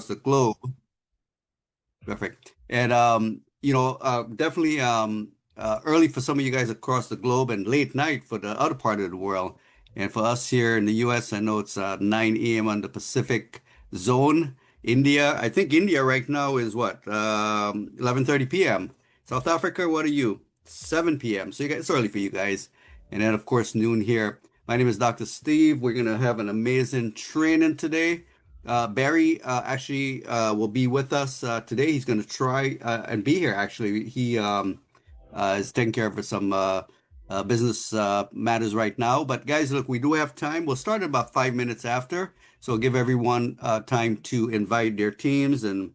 the globe. Perfect. And definitely early for some of you guys across the globe and late night for the other part of the world. And for us here in the US, I know it's 9 a.m. on the Pacific zone. India, I think India right now is what? 11:30 p.m. South Africa, what are you? 7 p.m. So you guys, it's early for you guys. And then of course noon here. My name is Dr. Steve. We're gonna have an amazing training today. Barry actually will be with us today. He's going to try and be here. Actually, he is taking care of some business matters right now. But guys, look, we do have time. We'll start in about 5 minutes after, so give everyone time to invite their teams and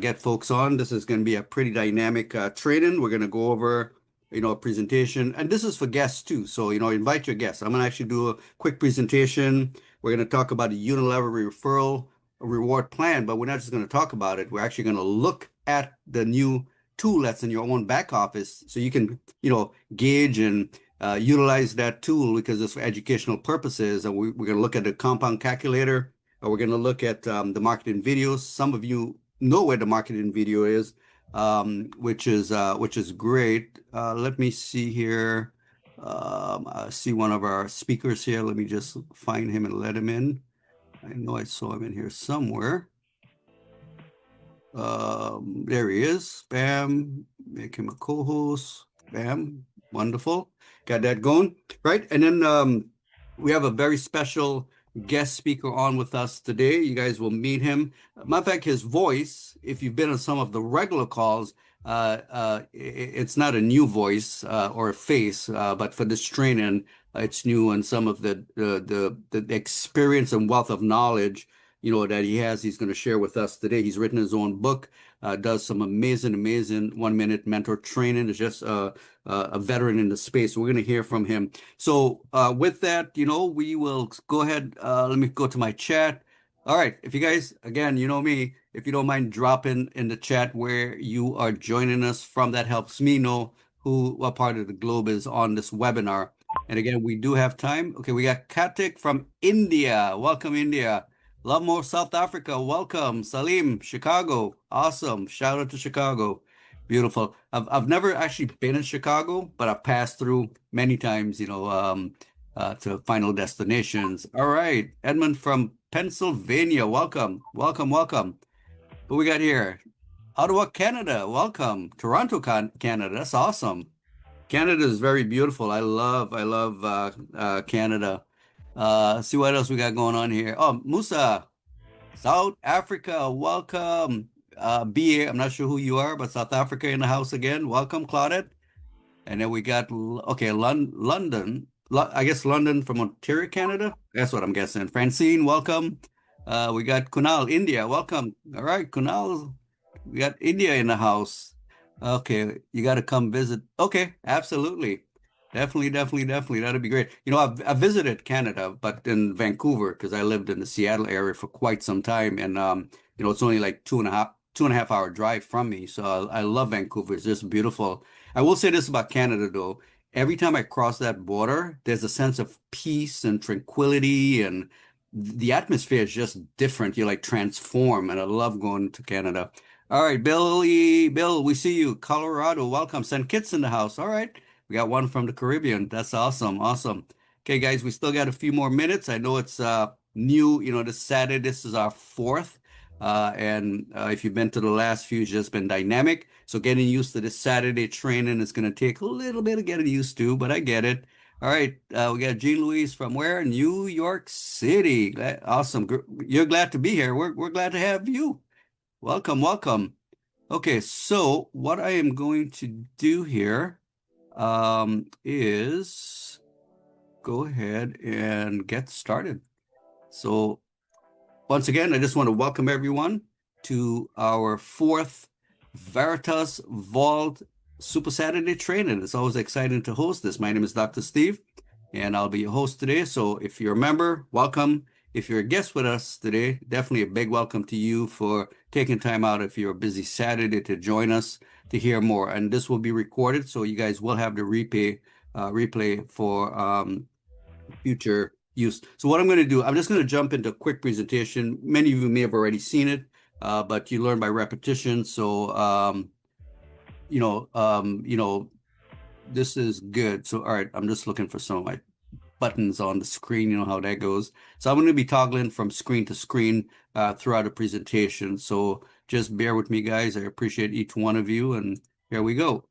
get folks on. This is going to be a pretty dynamic training. We're going to go over, a presentation, and this is for guests too. So, invite your guests. I'm going to actually do a quick presentation. We're going to talk about a unilever referral reward plan, but we're not just going to talk about it. We're actually going to look at the new tool that's in your own back office so you can, gauge and utilize that tool because it's for educational purposes. And we're going to look at the compound calculator. We're going to look at the marketing videos. Some of you know where the marketing video is, which is great. Let me see here. I see one of our speakers here. Let me just find him and let him in. I know I saw him in here somewhere. There he is. Bam. Make him a co-host. Bam. Wonderful. Got that going. Right. And then we have a very special guest speaker on with us today. You guys will meet him. Matter of fact, his voice, if you've been on some of the regular calls, it's not a new voice or a face, but for this training, it's new, and some of the experience and wealth of knowledge, that he has, he's going to share with us today. He's written his own book, does some amazing 1-minute mentor training. Is just a veteran in the space. We're going to hear from him. So with that, we will go ahead. Let me go to my chat. All right. If you guys, again, you know me, if you don't mind dropping in the chat where you are joining us from, that helps me know what part of the globe is on this webinar. And again, we do have time. Okay, we got Katik from India. Welcome, India. Love more South Africa. Welcome. Salim, Chicago. Awesome. Shout out to Chicago. Beautiful. I've never actually been in Chicago, but I've passed through many times, to final destinations. All right. Edmund from Pennsylvania. Welcome. Welcome. Welcome. Who we got here? Ottawa, Canada. Welcome. Toronto, Canada. That's awesome. Canada is very beautiful. I love Canada. See what else we got going on here. Oh, Musa, South Africa. Welcome. BA, I'm not sure who you are, but South Africa in the house again. Welcome, Claudette. And then we got, okay, London. I guess London from Ontario, Canada. That's what I'm guessing. Francine, welcome. We got Kunal, India. Welcome. All right, Kunal. We got India in the house. Okay, you got to come visit. Okay, absolutely. Definitely. That'd be great. I've visited Canada, but in Vancouver, because I lived in the Seattle area for quite some time. And, it's only like two and a half hour drive from me. So I love Vancouver. It's just beautiful. I will say this about Canada, though. Every time I cross that border, there's a sense of peace and tranquility, and the atmosphere is just different. You like transform, and I love going to Canada. All right, Bill, we see you. Colorado, welcome. St. Kitts in the house. All right. We got one from the Caribbean. That's awesome. Awesome. Okay, guys, we still got a few more minutes. I know it's new, this Saturday. This is our fourth. And if you've been to the last few, it's just been dynamic. So getting used to this Saturday training is going to take a little bit of getting used to, but I get it. All right. We got Jean Louise from where? New York City. Awesome. You're glad to be here. We're glad to have you. Welcome, welcome. Okay, so what I am going to do here is go ahead and get started. So once again, I just want to welcome everyone to our fourth Veritas Vault Super Saturday training. It's always exciting to host this. My name is Dr. Steve, and I'll be your host today. So if you're a member, welcome. If you're a guest with us today, definitely a big welcome to you for taking time out if you're a busy Saturday to join us to hear more. And this will be recorded, so you guys will have the replay for future use. So what I'm going to do, I'm just going to jump into a quick presentation. Many of you may have already seen it, but you learn by repetition. So, this is good. So, all right, I'm just looking for some of my buttons on the screen. You know how that goes. So I'm going to be toggling from screen to screen throughout the presentation. So just bear with me, guys. I appreciate each one of you. And here we go.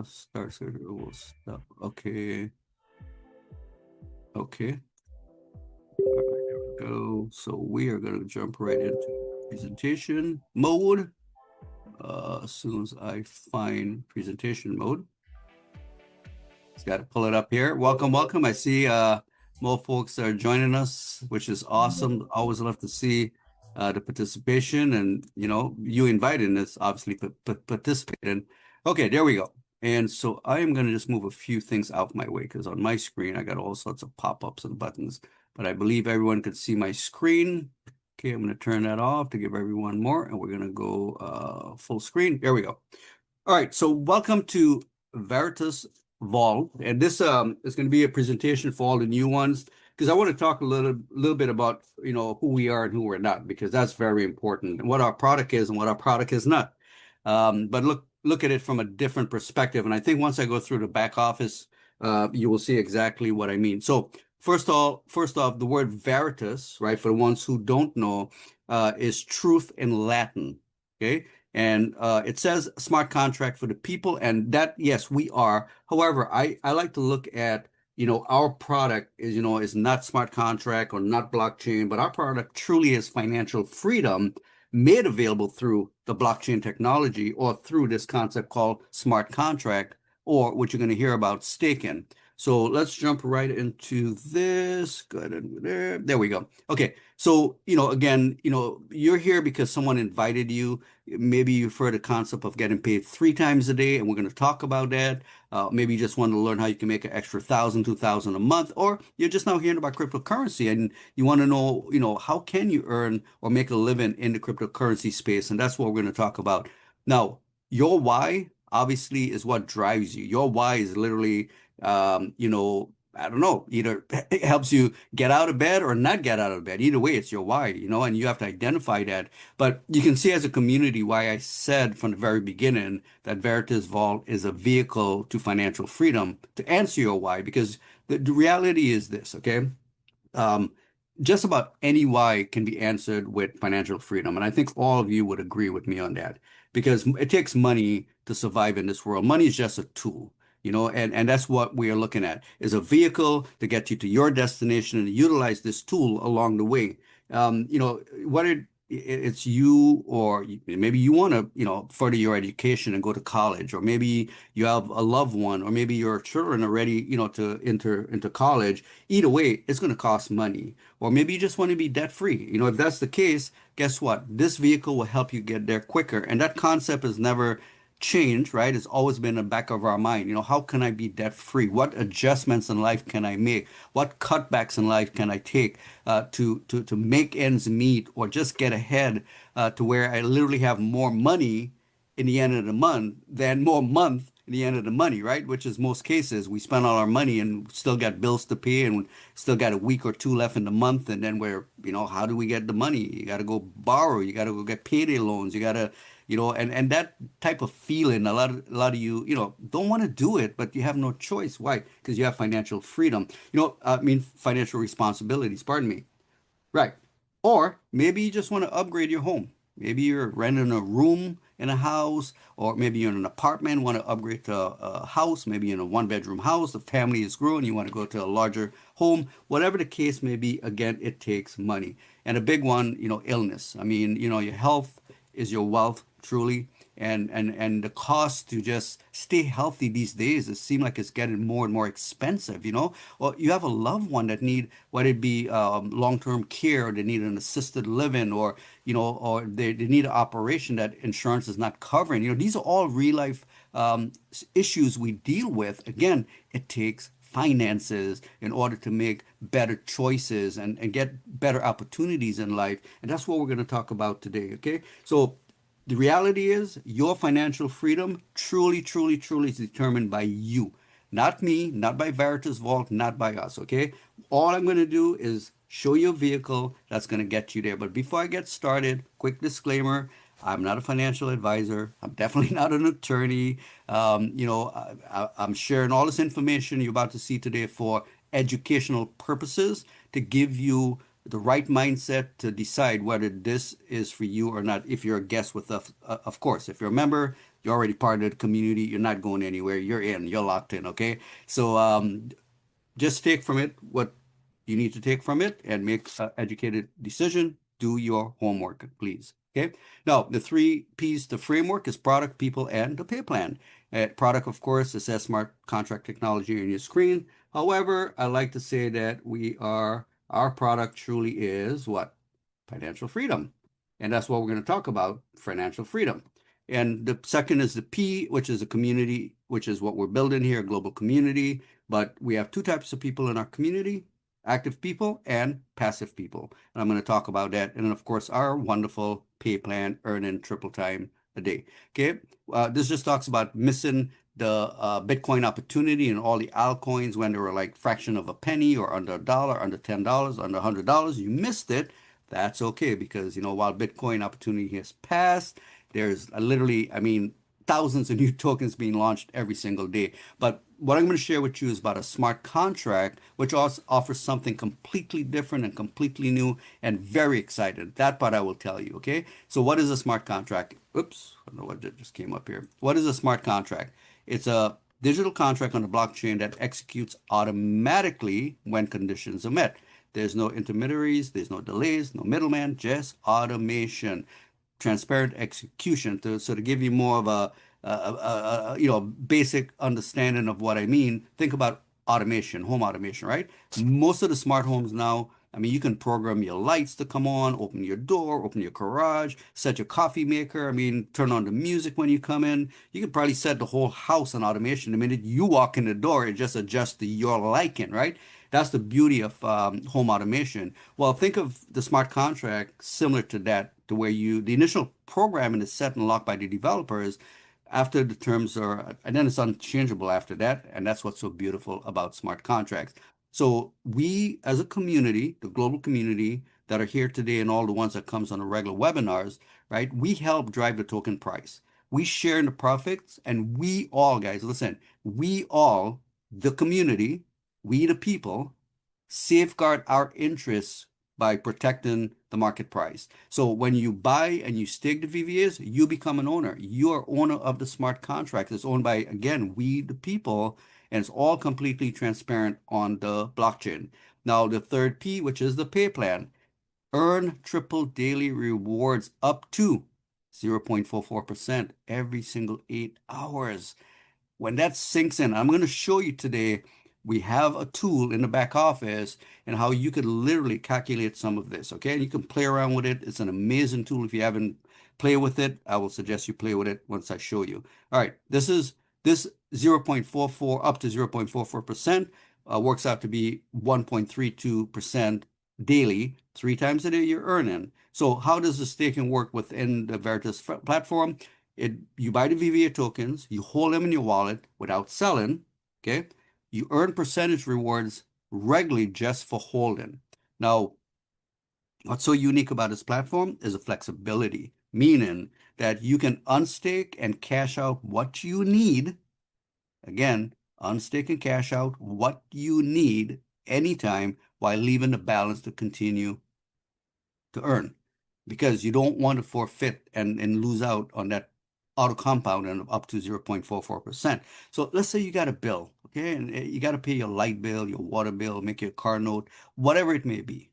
Start rules. Okay. Okay. All right, there we go. So we are going to jump right into presentation mode. As soon as I find presentation mode. Just got to pull it up here. Welcome, welcome. I see more folks are joining us, which is awesome. Always love to see the participation, and you invited us, obviously participating. Okay, there we go. And so I am going to just move a few things out my way because on my screen I got all sorts of pop-ups and buttons, but I believe everyone could see my screen. Okay, I'm going to turn that off to give everyone more, and we're going to go full screen. There we go. All right, so welcome to Veritas Vault, and this is going to be a presentation for all the new ones because I want to talk a little bit about who we are and who we're not, because that's very important, and what our product is and what our product is not. But look at it from a different perspective, and I think once I go through the back office, you will see exactly what I mean. So first off, the word Veritas, right, for the ones who don't know, is truth in Latin. Okay. And it says smart contract for the people, and that, yes, we are. However, I like to look at, our product is not smart contract or not blockchain, but our product truly is financial freedom made available through the blockchain technology or through this concept called smart contract, or what you're going to hear about staking. So let's jump right into this. Go ahead and there. There we go. Okay. So, again, you're here because someone invited you. Maybe you've heard the concept of getting paid 3 times a day, and we're going to talk about that. Maybe you just want to learn how you can make an extra 1,000, 2,000 a month, or you're just now hearing about cryptocurrency and you want to know, how can you earn or make a living in the cryptocurrency space? And that's what we're going to talk about. Now, your why obviously is what drives you. Your why is literally, I don't know, either it helps you get out of bed or not get out of bed. Either way, it's your why, and you have to identify that. But you can see as a community why I said from the very beginning that Veritas Vault is a vehicle to financial freedom to answer your why, because the reality is this, okay? Um, just about any why can be answered with financial freedom. And I think all of you would agree with me on that, because it takes money to survive in this world. Money is just a tool, and that's what we are looking at, is a vehicle to get you to your destination and utilize this tool along the way. Whether it's you, or maybe you want to, further your education and go to college, or maybe you have a loved one, or maybe your children are ready, to enter into college. Either way, it's going to cost money. Or maybe you just want to be debt free. If that's the case, guess what? This vehicle will help you get there quicker. And that concept has never changed, right? It's always been in the back of our mind. How can I be debt free? What adjustments in life can I make? What cutbacks in life can I take to make ends meet, or just get ahead to where I literally have more money in the end of the month than more month in the end of the money, right? Which is most cases we spend all our money and still got bills to pay and still got a week or two left in the month. And then how do we get the money? You got to go borrow. You got to go get payday loans. You got to, and that type of feeling, a lot of you, don't want to do it, but you have no choice. Why? Because you have financial freedom, financial responsibilities, pardon me. Right. Or maybe you just want to upgrade your home. Maybe you're renting a room in a house, or maybe you're in an apartment, want to upgrade to a house. Maybe in a one-bedroom house, the family is growing, you want to go to a larger home. Whatever the case may be, again, it takes money. And a big one, illness. I mean, your health is your wealth, truly. And the cost to just stay healthy these days, it seems like it's getting more and more expensive, or you have a loved one that need, whether it be long-term care, or they need an assisted living, or or they need an operation that insurance is not covering. These are all real life issues we deal with. Again, it takes finances in order to make better choices and get better opportunities in life. And that's what we're going to talk about today. Okay. So the reality is your financial freedom truly, truly, truly is determined by you, not me, not by Veritas Vault, not by us. Okay. All I'm going to do is show your vehicle that's going to get you there. But before I get started, quick disclaimer. I'm not a financial advisor. I'm definitely not an attorney. I'm sharing all this information you're about to see today for educational purposes to give you the right mindset to decide whether this is for you or not. If you're a guest with us, of course, if you're a member, you're already part of the community. You're not going anywhere. You're in. You're locked in. Okay. So just take from it what you need to take from it and make an educated decision. Do your homework, please. Okay. Now, the three P's to framework is product, people, and the pay plan. Product, of course, is that smart contract technology on your screen. However, I like to say that our product truly is what? Financial freedom. And that's what we're going to talk about, financial freedom. And the second is the P, which is a community, which is what we're building here, a global community. But we have two types of people in our community, active people and passive people. And I'm going to talk about that. And then, of course, our wonderful pay plan, earning triple time a day. Okay. This just talks about missing the Bitcoin opportunity and all the altcoins when they were like fraction of a penny or under a dollar, under $10, under $100. You missed it. That's okay because, while Bitcoin opportunity has passed, there's literally, thousands of new tokens being launched every single day. But what I'm going to share with you is about a smart contract, which also offers something completely different and completely new and very excited. That part I will tell you, okay? So what is a smart contract? Oops, I don't know what just came up here. What is a smart contract? It's a digital contract on the blockchain that executes automatically when conditions are met. There's no intermediaries, there's no delays, no middleman, just automation, transparent execution. So to give you more of a basic understanding of what I mean, think about automation, home automation, right? Most of the smart homes now, you can program your lights to come on, open your door, open your garage, set your coffee maker. Turn on the music when you come in. You can probably set the whole house on automation. The minute you walk in the door, it just adjusts to your liking, right? That's the beauty of home automation. Well, think of the smart contract similar to that, to where the initial programming is set and locked by the developers after the terms are, and then it's unchangeable after that. And that's what's so beautiful about smart contracts. So we, as a community, the global community that are here today and all the ones that comes on the regular webinars, right? We help drive the token price. We share in the profits, and we all, guys, listen, we all, the community, we the people, safeguard our interests by protecting the market price. So when you buy and you stake the VVAs, you become an owner. You are owner of the smart contract. It's owned by, again, we the people, and it's all completely transparent on the blockchain. Now, the third P, which is the pay plan, earn triple daily rewards up to 0.44% every single 8 hours. When that sinks in, I'm going to show you today, we have a tool in the back office and how you could literally calculate some of this, okay? And you can play around with it. It's an amazing tool. If you haven't played with it, I will suggest you play with it once I show you. All right, this 0.44 up to 0.44% works out to be 1.32% daily, 3 times a day you're earning. So how does the staking work within the Veritas platform? You buy the VVA tokens, you hold them in your wallet without selling, okay? You earn percentage rewards regularly just for holding. Now, what's so unique about this platform is the flexibility, meaning that you can unstake and cash out what you need. Again, unstake and cash out what you need anytime while leaving the balance to continue to earn, because you don't want to forfeit and lose out on that auto compound and up to 0.44%. So let's say you got a bill, okay, and you got to pay your light bill, your water bill, make your car note, whatever it may be.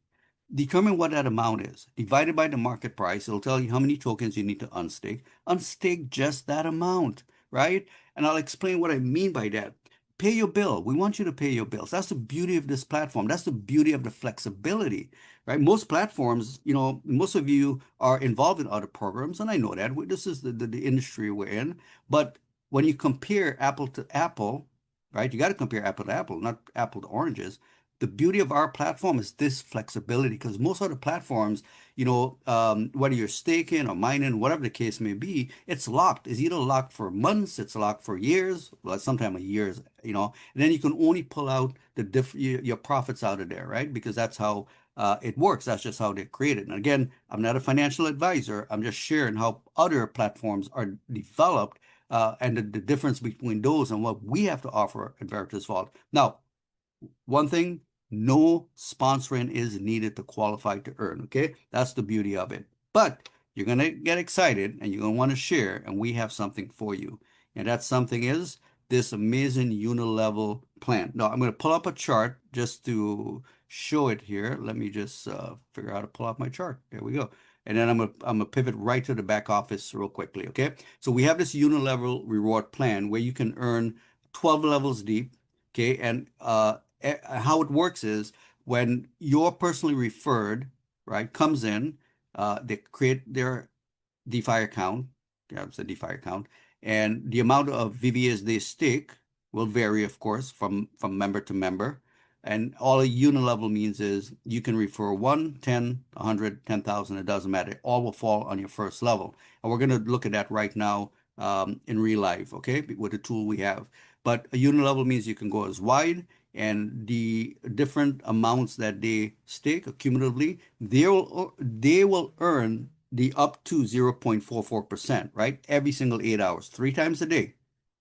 Determine what that amount is. Divided by the market price, it'll tell you how many tokens you need to unstake. Unstake just that amount, right? And I'll explain what I mean by that. Pay your bill. We want you to pay your bills. That's the beauty of this platform. That's the beauty of the flexibility, right? Most platforms, most of you are involved in other programs, and I know that. This is the industry we're in. But when you compare apple to apple, right? You got to compare apple to apple, not apple to oranges. The beauty of our platform is this flexibility, because most other platforms, whether you're staking or mining, whatever the case may be, it's locked. It's either locked for months, it's locked for years, well, sometimes years, and then you can only pull out your profits out of there, right? Because that's how it works. That's just how they're created. And again, I'm not a financial advisor. I'm just sharing how other platforms are developed and the difference between those and what we have to offer at Veritas Vault. Now, one thing, no sponsoring is needed to qualify to earn, okay? That's the beauty of it. But you're going to get excited and you're going to want to share, and we have something for you. And that something is this amazing unilevel plan. Now, I'm going to pull up a chart just to show it here. Let me just figure out how to pull up my chart. There we go. And then I'm gonna pivot right to the back office real quickly, okay? So we have this unilevel reward plan where you can earn 12 levels deep, okay? And how it works is when you're personally referred, right, comes in, they create their DeFi account, yeah, it's a DeFi account, and the amount of VBAs they stake will vary, of course, from member to member. And all a unilevel means is you can refer 1, 10, 100, 10,000, it doesn't matter. It all will fall on your first level. And we're going to look at that right now in real life, okay, with the tool we have. But a unilevel means you can go as wide, and the different amounts that they stake cumulatively, they will earn the up to 0.44%, right? Every single 8 hours, 3 times a day,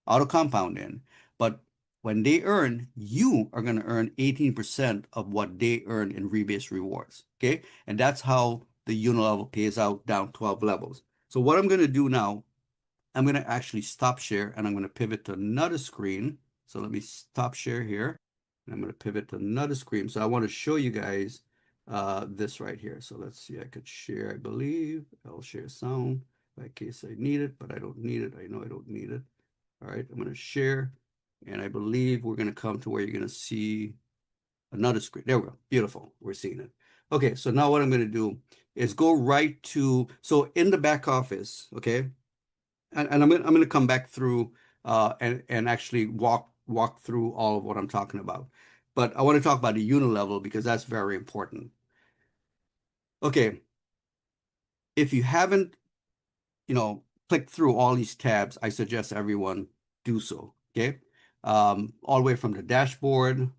auto compounding. But when they earn, you are going to earn 18% of what they earn in rebase rewards, okay? And that's how the unilevel pays out down 12 levels. So what I'm going to do now, I'm going to actually stop share and I'm going to pivot to another screen. So let me stop share here. And I'm going to pivot to another screen. So I want to show you guys this right here. So let's see, I could share, I believe. I'll share sound in case I need it, but I don't need it. I know I don't need it. All right, I'm going to share. And I believe we're going to come to where you're going to see another screen. There we go. Beautiful. We're seeing it. Okay, so now what I'm going to do is go right to, so in the back office, okay, and I'm going to come back through and actually walk through all of what I'm talking about. But I want to talk about the unilevel because that's very important. Okay, if you haven't, clicked through all these tabs, I suggest everyone do so. Okay, all the way from the dashboard.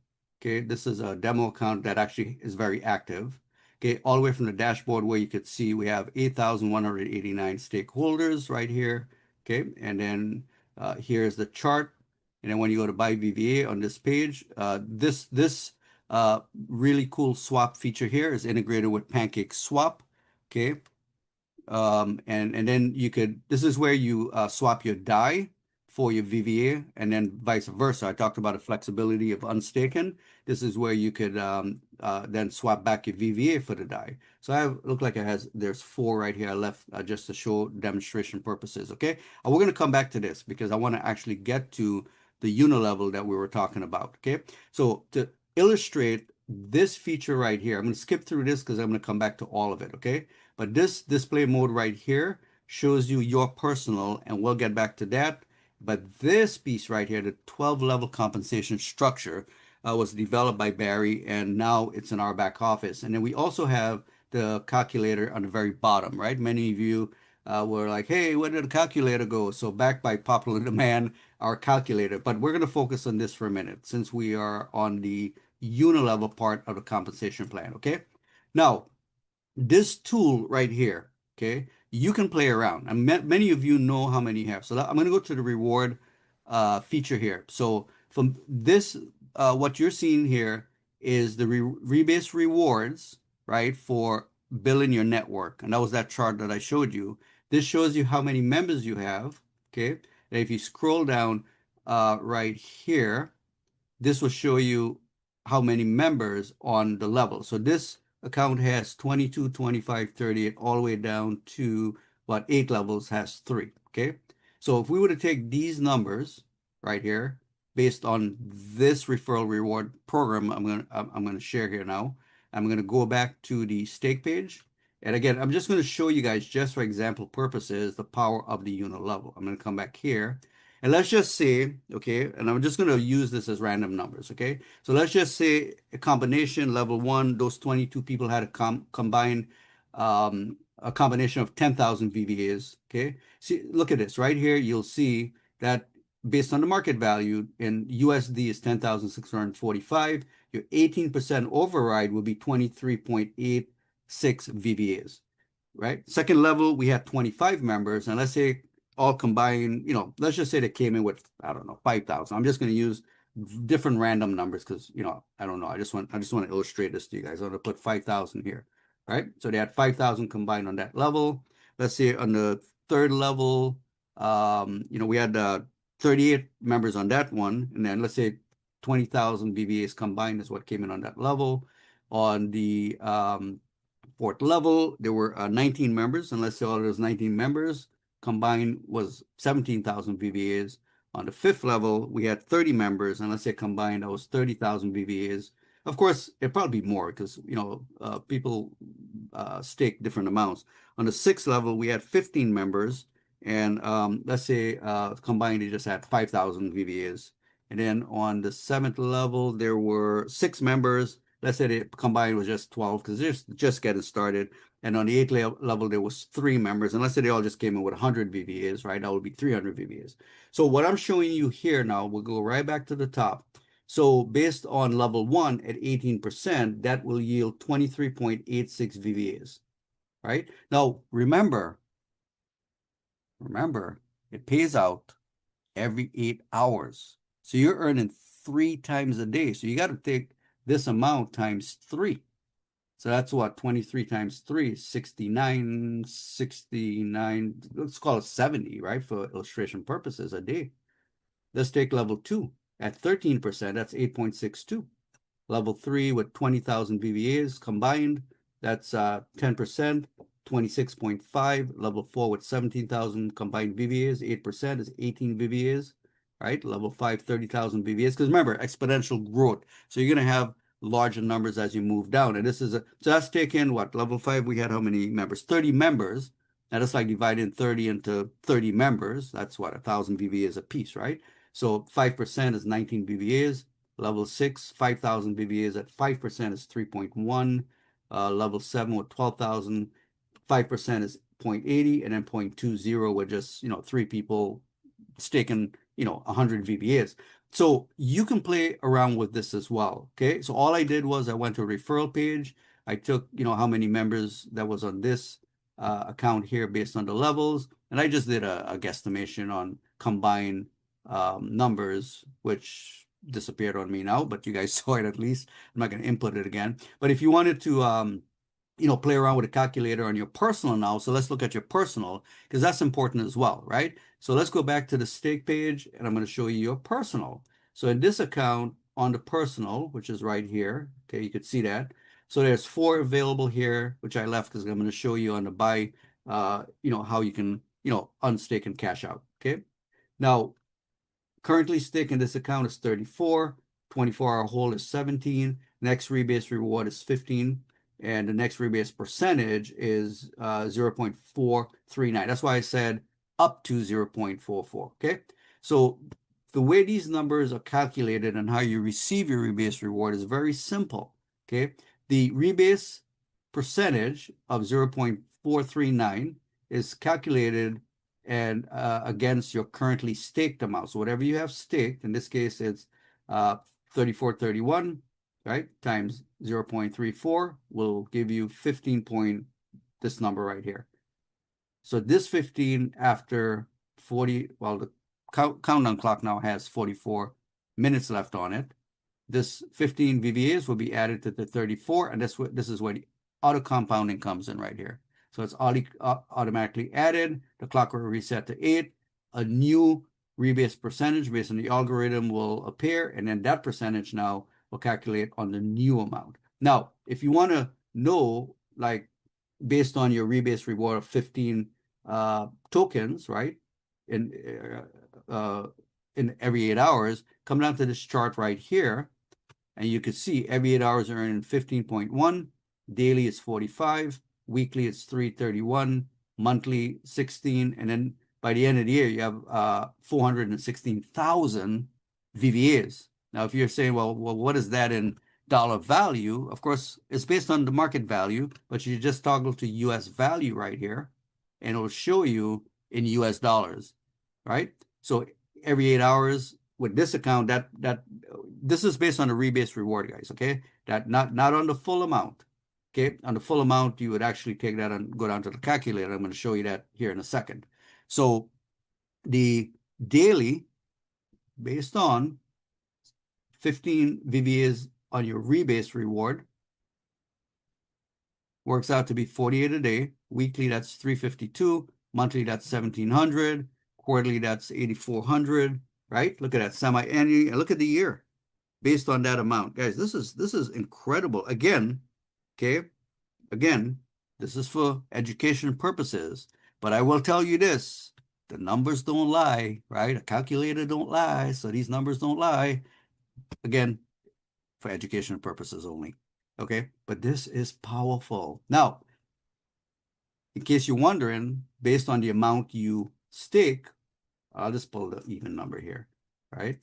Okay, this is a demo account that actually is very active. Okay, all the way from the dashboard where you could see we have 8,189 stakeholders right here. Okay, and then here's the chart. And then when you go to buy VVA on this page, this really cool swap feature here is integrated with Pancake Swap. Okay, and then you could, this is where you swap your DAI for your VVA and then vice versa. I talked about the flexibility of unstaking. This is where you could then swap back your VVA for the DAI. So I have, look like it has, there's 4 right here I left just to show demonstration purposes, okay? And we're going to come back to this because I want to actually get to the unilevel that we were talking about, okay? So to illustrate this feature right here, I'm going to skip through this because I'm going to come back to all of it, okay? But this display mode right here shows you your personal, and we'll get back to that. But this piece right here, the 12-level compensation structure, was developed by Barry, and now it's in our back office. And then we also have the calculator on the very bottom, right? Many of you were like, hey, where did the calculator go? So back by popular demand, our calculator. But we're going to focus on this for a minute since we are on the unilevel part of the compensation plan, okay? Now, this tool right here, okay, you can play around. And many of you know how many you have. So I'm going to go to the reward feature here. So from this, what you're seeing here is the rebase rewards, right, for building your network. And that was that chart that I showed you. This shows you how many members you have, okay? And if you scroll down right here, this will show you how many members on the level. So this account has 22, 25, 30, all the way down to what 8 levels has 3. Okay. So if we were to take these numbers right here, based on this referral reward program, I'm gonna share here now. I'm gonna go back to the stake page. And again, I'm just going to show you guys, just for example purposes, the power of the unilevel. I'm going to come back here. And let's just say, okay, and I'm just going to use this as random numbers, okay? So let's just say a combination, level 1, those 22 people had a combined a combination of 10,000 VVAs, okay? See, look at this right here. You'll see that based on the market value in USD is 10,645. your 18% override will be 23.86 VVAs, right? Second level, we had 25 members, and let's say all combined, let's just say they came in with, I don't know, 5,000. I'm just going to use different random numbers because, I don't know. I just want to illustrate this to you guys. I'm going to put 5,000 here, right? So they had 5,000 combined on that level. Let's say on the third level, we had 38 members on that one, and then let's say 20,000 VVAs combined is what came in on that level. On the fourth level, there were 19 members, and let's say all those 19 members combined was 17,000 VVAs. On the fifth level, we had 30 members, and let's say combined, that was 30,000 VVAs. Of course, it'd probably be more because, people stake different amounts. On the sixth level, we had 15 members, and let's say combined, they just had 5,000 VVAs. And then on the seventh level, there were 6 members. Let's say the combined was just 12 because they're just getting started. And on the eighth level, there was 3 members. And let's say they all just came in with 100 VVAs, right? That would be 300 VVAs. So what I'm showing you here now, we'll go right back to the top. So based on level 1 at 18%, that will yield 23.86 VVAs, right? Now, remember, it pays out every 8 hours. So you're earning 3 times a day. So you got to take this amount times 3. So that's what 23 times 3 is 69, let's call it 70, right? For illustration purposes a day. Let's take level 2 at 13%, that's 8.62. Level 3 with 20,000 VVAs combined, that's 10%, 26.5. Level 4 with 17,000 combined VVAs, 8% is 18 VVAs, right? Level 5, 30,000 VVAs, because remember, exponential growth. So you're going to have larger numbers as you move down. And this is so that's taken what? Level 5, we had how many members? 30 members. Now that's like dividing 30 into 30 members. That's what, 1,000 VVAs a piece, right? So 5% is 19 VVAs. Level 6, 5,000 VVAs at 5% is 3.1. Level 7 with 12,000, 5% is 0.80, and then 0.20 with just, 3 people staking, 100 VVAs. So you can play around with this as well, okay? So all I did was I went to a referral page. I took, how many members that was on this account here based on the levels, and I just did a guesstimation on combined numbers, which disappeared on me now, but you guys saw it at least. I'm not going to input it again. But if you wanted to, play around with a calculator on your personal now, so let's look at your personal, because that's important as well, right? So let's go back to the stake page, and I'm going to show you your personal. So in this account, on the personal, which is right here, okay, you could see that. So there's 4 available here, which I left because I'm going to show you on the buy, how you can, unstake and cash out, okay? Now, currently stake in this account is 34, 24-hour hold is 17, next rebase reward is 15, and the next rebase percentage is 0.439. That's why I said up to 0.44, okay? So the way these numbers are calculated and how you receive your rebase reward is very simple, okay? The rebase percentage of 0.439 is calculated and against your currently staked amount. So whatever you have staked, in this case, it's 3431, right, times 0.34 will give you 15 this number right here. So this 15 after 40, well, the countdown clock now has 44 minutes left on it. This 15 VVAs will be added to the 34, and this is where the auto compounding comes in right here. So it's automatically added. The clock will reset to 8. A new rebase percentage based on the algorithm will appear, and then that percentage now will calculate on the new amount. Now, if you want to know, like, based on your rebase reward of 15 tokens, right, in every 8 hours, come down to this chart right here, and you can see every 8 hours are earning 15.1, daily is 45, weekly it's 331, monthly 16, and then by the end of the year you have 416,000 VVAs. Now, if you're saying, well, what is that in dollar value? Of course, it's based on the market value, but you just toggle to US value right here, and it'll show you in US dollars, right? So every 8 hours, with this account, this is based on the rebase reward, guys. Okay, that not on the full amount. Okay, on the full amount, you would actually take that and go down to the calculator. I'm going to show you that here in a second. So the daily, based on 15 VVAs on your rebase reward, works out to be 48 a day. Weekly, that's 352. Monthly, that's 1,700. Quarterly, that's 8,400. Right? Look at that semi-annually, and look at the year based on that amount, guys. This is incredible. Again, okay. Again, this is for education purposes, but I will tell you this: the numbers don't lie, right? A calculator don't lie, so these numbers don't lie. Again, for education purposes only. Okay, but this is powerful. Now, in case you're wondering, based on the amount you stake, I'll just pull the even number here, right?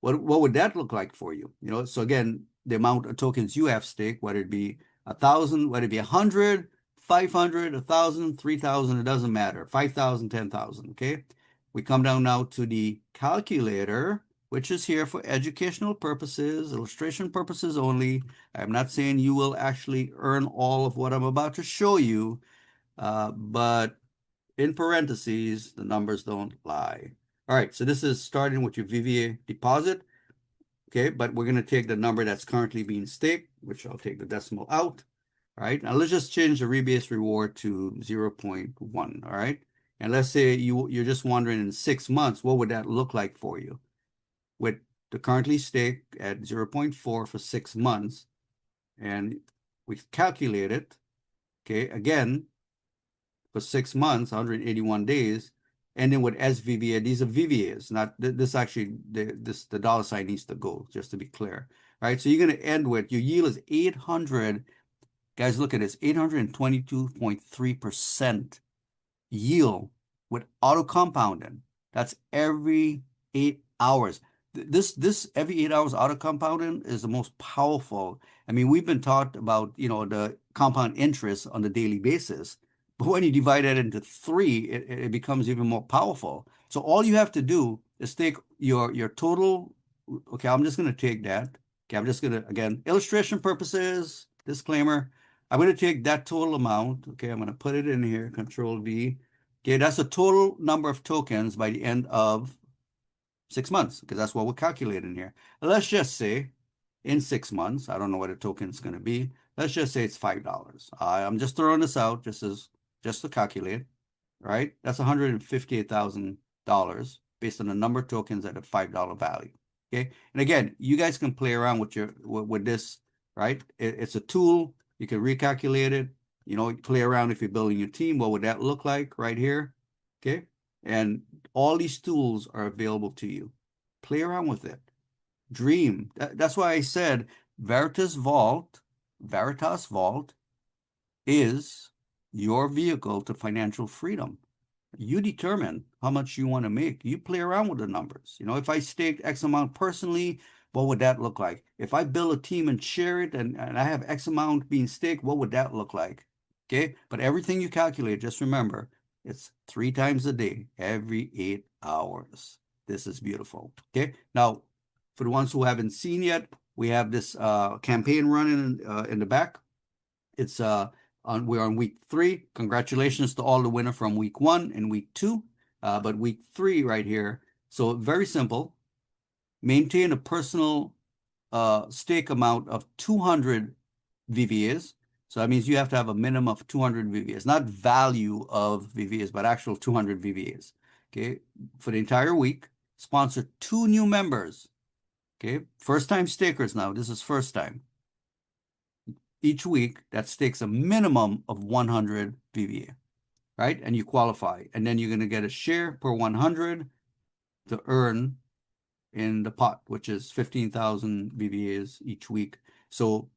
What would that look like for you? You know, so again, the amount of tokens you have staked, whether it be 1,000, whether it be 100, 500, 1,000, 3,000, it doesn't matter. 5,000, 10,000, okay? We come down now to the calculator, which is here for educational purposes, illustration purposes only. I'm not saying you will actually earn all of what I'm about to show you, but in parentheses, the numbers don't lie. All right, so this is starting with your VVA deposit, okay? But we're going to take the number that's currently being staked, which I'll take the decimal out. All right, now let's just change the rebase reward to 0.1, all right? And let's say you're just wondering in 6 months, what would that look like for you? With the currently staked at 0.4 for 6 months, and we calculate it, okay, again, for 6 months, 181 days, and then with SVVA, these are VVAs, not this actually, the dollar sign needs to go, just to be clear, right? So you're going to end with, your yield is 800, guys, look at this, 822.3% yield with auto compounding. That's every 8 hours. This every 8 hours auto compounding is the most powerful. I mean, we've been taught about, you know, the compound interest on the daily basis, but when you divide that into 3, it becomes even more powerful. So all you have to do is take your total. Okay, I'm just going to take that. Okay, I'm just going to, again, illustration purposes, disclaimer. I'm going to take that total amount. Okay, I'm going to put it in here, Control V. Okay, that's the total number of tokens by the end of 6 months, because that's what we're calculating here. Let's just say in 6 months, I don't know what a token is going to be. Let's just say it's $5. I'm just throwing this out just to calculate, right? That's $158,000 based on the number of tokens at a $5 value. Okay, and again, you guys can play around with this, right? It's a tool. You can recalculate it. You know, play around if you're building your team. What would that look like right here? Okay, and all these tools are available to you. Play around with it. Dream. That's why I said Veritas Vault is your vehicle to financial freedom. You determine how much you want to make. You play around with the numbers. You know, if I staked X amount personally, what would that look like? If I build a team and share it and I have X amount being staked, what would that look like? Okay, but everything you calculate, just remember, it's 3 times a day, every 8 hours. This is beautiful. Okay, now for the ones who haven't seen yet, we have this campaign running in the back. It's we're on week 3. Congratulations to all the winner from week 1 and week 2, but week 3 right here. So very simple. Maintain a personal stake amount of 200 VVAs. So that means you have to have a minimum of 200 VVAs, not value of VVAs, but actual 200 VVAs. Okay, for the entire week. Sponsor 2 new members. Okay, first-time stakers now. This is first time. Each week, that stakes a minimum of 100 VVA, right? And you qualify. And then you're going to get a share per 100 to earn in the pot, which is 15,000 VVAs each week. So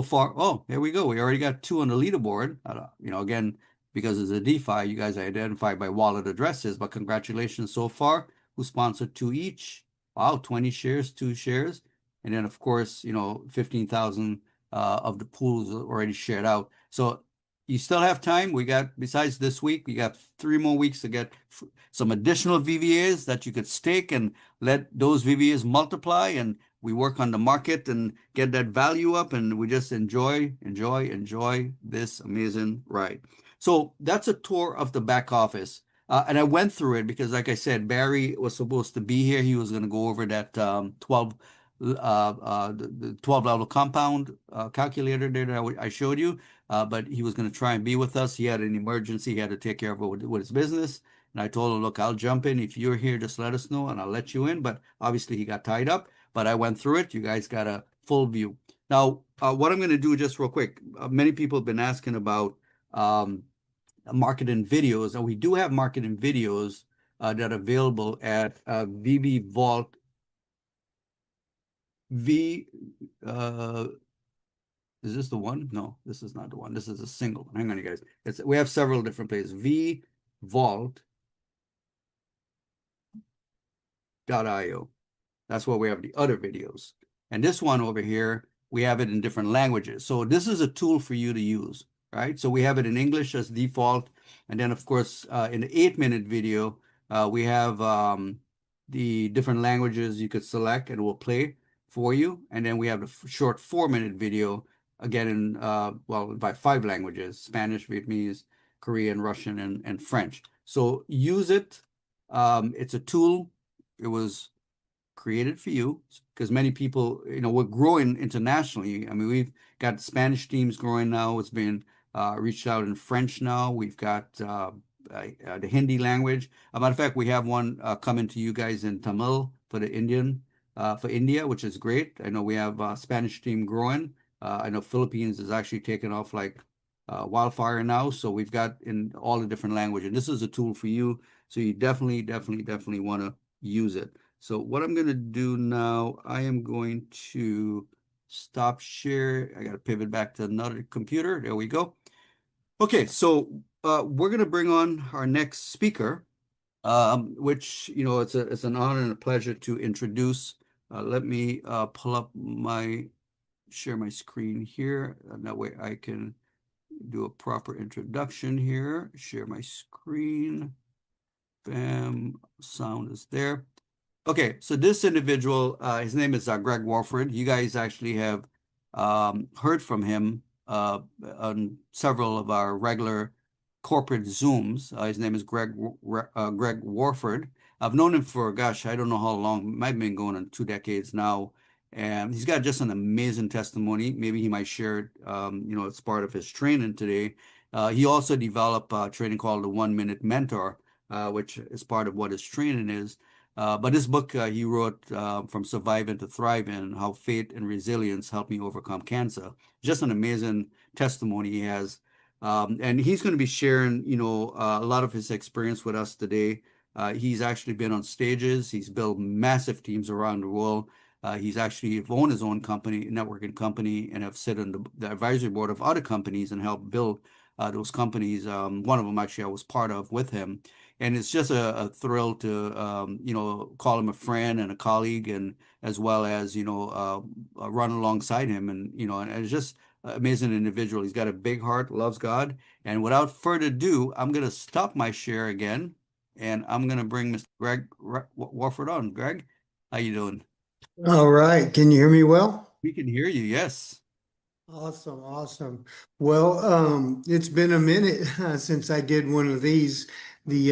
far, oh, here we go. We already got 2 on the leaderboard. You know, again, because it's a DeFi, you guys are identified by wallet addresses, but congratulations so far. Who sponsored 2 each? Wow, 20 shares, 2 shares. And then, of course, you know, 15,000 of the pools already shared out. So you still have time. We got, besides this week, we got 3 more weeks to get some additional VVAs that you could stake and let those VVAs multiply. And we work on the market and get that value up. And we just enjoy this amazing ride. So that's a tour of the back office. And I went through it because, like I said, Barry was supposed to be here. He was going to go over that 12 the 12 level compound calculator there that I showed you. But he was going to try and be with us. He had an emergency. He had to take care of it with his business. And I told him, look, I'll jump in. If you're here, just let us know and I'll let you in. But obviously he got tied up. But I went through it. You guys got a full view. Now, what I'm going to do just real quick, many people have been asking about marketing videos. And we do have marketing videos that are available at VB Vault V. Is this the one? No, this is not the one. This is a single. Hang on, you guys. We have several different places. vvault.io. That's where we have the other videos. And this one over here, we have it in different languages. So this is a tool for you to use, right? So we have it in English as default. And then, of course, in the 8-minute video, we have the different languages you could select and it will play for you. And then we have the short 4-minute video, again, in, well, by 5 languages: Spanish, Vietnamese, Korean, Russian, and French. So use it. It's a tool. It was created for you because many people, we're growing internationally. I mean, we've got Spanish teams growing now. It's been reached out in French now. We've got the Hindi language. As a matter of fact, we have one coming to you guys in Tamil for the for India, which is great. I know we have a Spanish team growing. I know Philippines is actually taking off like wildfire now. So we've got in all the different languages. And this is a tool for you. So you definitely want to use it. So what I'm going to do now, I am going to stop share. I got to pivot back to another computer. There we go. Okay, so we're going to bring on our next speaker, which, it's an honor and a pleasure to introduce. Let me pull up share my screen here. And that way I can do a proper introduction here. Share my screen. Bam, sound is there. Okay, so this individual, his name is Greg Warford. You guys actually have heard from him on several of our regular corporate Zooms. His name is Greg Warford. I've known him for, gosh, I don't know how long. Might have been going on 2 decades now. And he's got just an amazing testimony. Maybe he might share it, as part of his training today. He also developed a training called the 1-Minute Mentor, which is part of what his training is. But this book he wrote, From Surviving to Thriving, How Faith and Resilience Helped Me Overcome Cancer. Just an amazing testimony he has. And he's going to be sharing, a lot of his experience with us today. He's actually been on stages. He's built massive teams around the world. He's actually owned his own company, networking company, and have sit on the advisory board of other companies and helped build those companies. One of them actually I was part of with him. And it's just a thrill to, call him a friend and a colleague, and as well as, run alongside him. And, and it's just an amazing individual. He's got a big heart, loves God. And without further ado, I'm going to stop my share again, and I'm going to bring Mr. Greg Warford on. Greg, how you doing? All right. Can you hear me well? We can hear you, yes. Awesome. Well, it's been a minute since I did one of these. The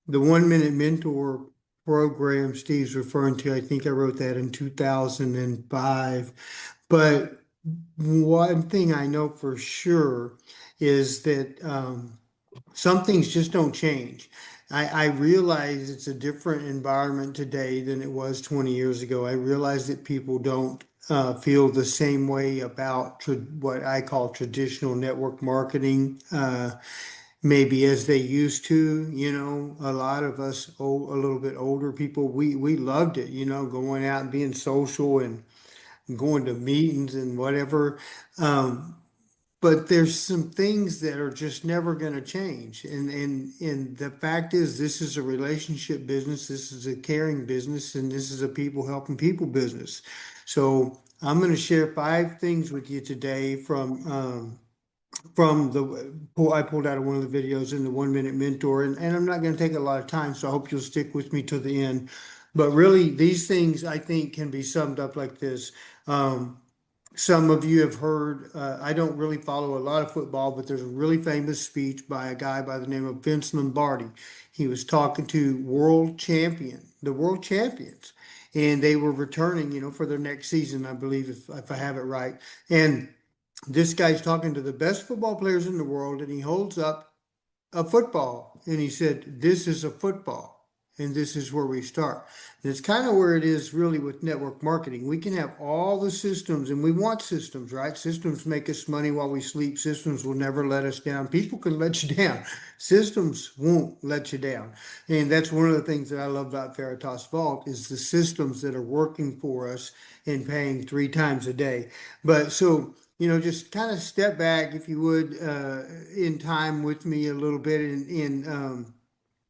1-Minute Mentor program Steve's referring to, I think I wrote that in 2005. But one thing I know for sure is that some things just don't change. I realize it's a different environment today than it was 20 years ago. I realize that people don't feel the same way about what I call traditional network marketing, maybe as they used to. A lot of us, a little bit older people, we loved it, going out and being social and going to meetings and whatever. But there's some things that are just never going to change. And the fact is, this is a relationship business, this is a caring business, and this is a people helping people business. So I'm going to share 5 things with you today from from I pulled out of one of the videos in the 1 Minute Mentor, and I'm not going to take a lot of time, so I hope you'll stick with me to the end. But really, these things I think can be summed up like this. Some of you have heard, I don't really follow a lot of football, but there's a really famous speech by a guy by the name of Vince Lombardi. He was talking to the world champions, and they were returning, for their next season, I believe, if I have it right. And this guy's talking to the best football players in the world, and he holds up a football, and he said, "This is a football, and this is where we start." And it's kind of where it is really with network marketing. We can have all the systems, and we want systems, right? Systems make us money while we sleep. Systems will never let us down. People can let you down. Systems won't let you down. And that's one of the things that I love about Veritas Vault is the systems that are working for us and paying 3 times a day. But so, just kind of step back, if you would, in time with me a little bit.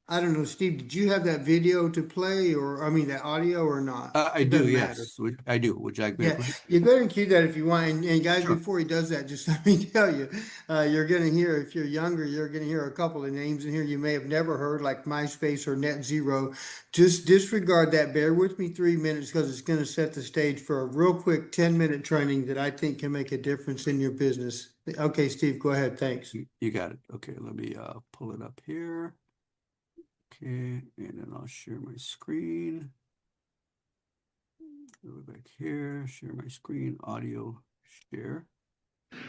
I don't know, Steve, did you have that video to play, or I mean, that audio or not? I It do, doesn't yes. matter. I do. Would you like me to Yeah, play? you go ahead and cue that if you want. And guys, Sure. before he does that, just let me tell you, you're going to hear, if you're younger, you're going to hear a couple of names in here you may have never heard, like MySpace or Net Zero. Just disregard that. Bear with me 3 minutes because it's going to set the stage for a real quick 10-minute training that I think can make a difference in your business. Okay, Steve, go ahead. Thanks. You got it. Okay, let me pull it up here. Okay, and then I'll share my screen. Go back here, share my screen, audio, share.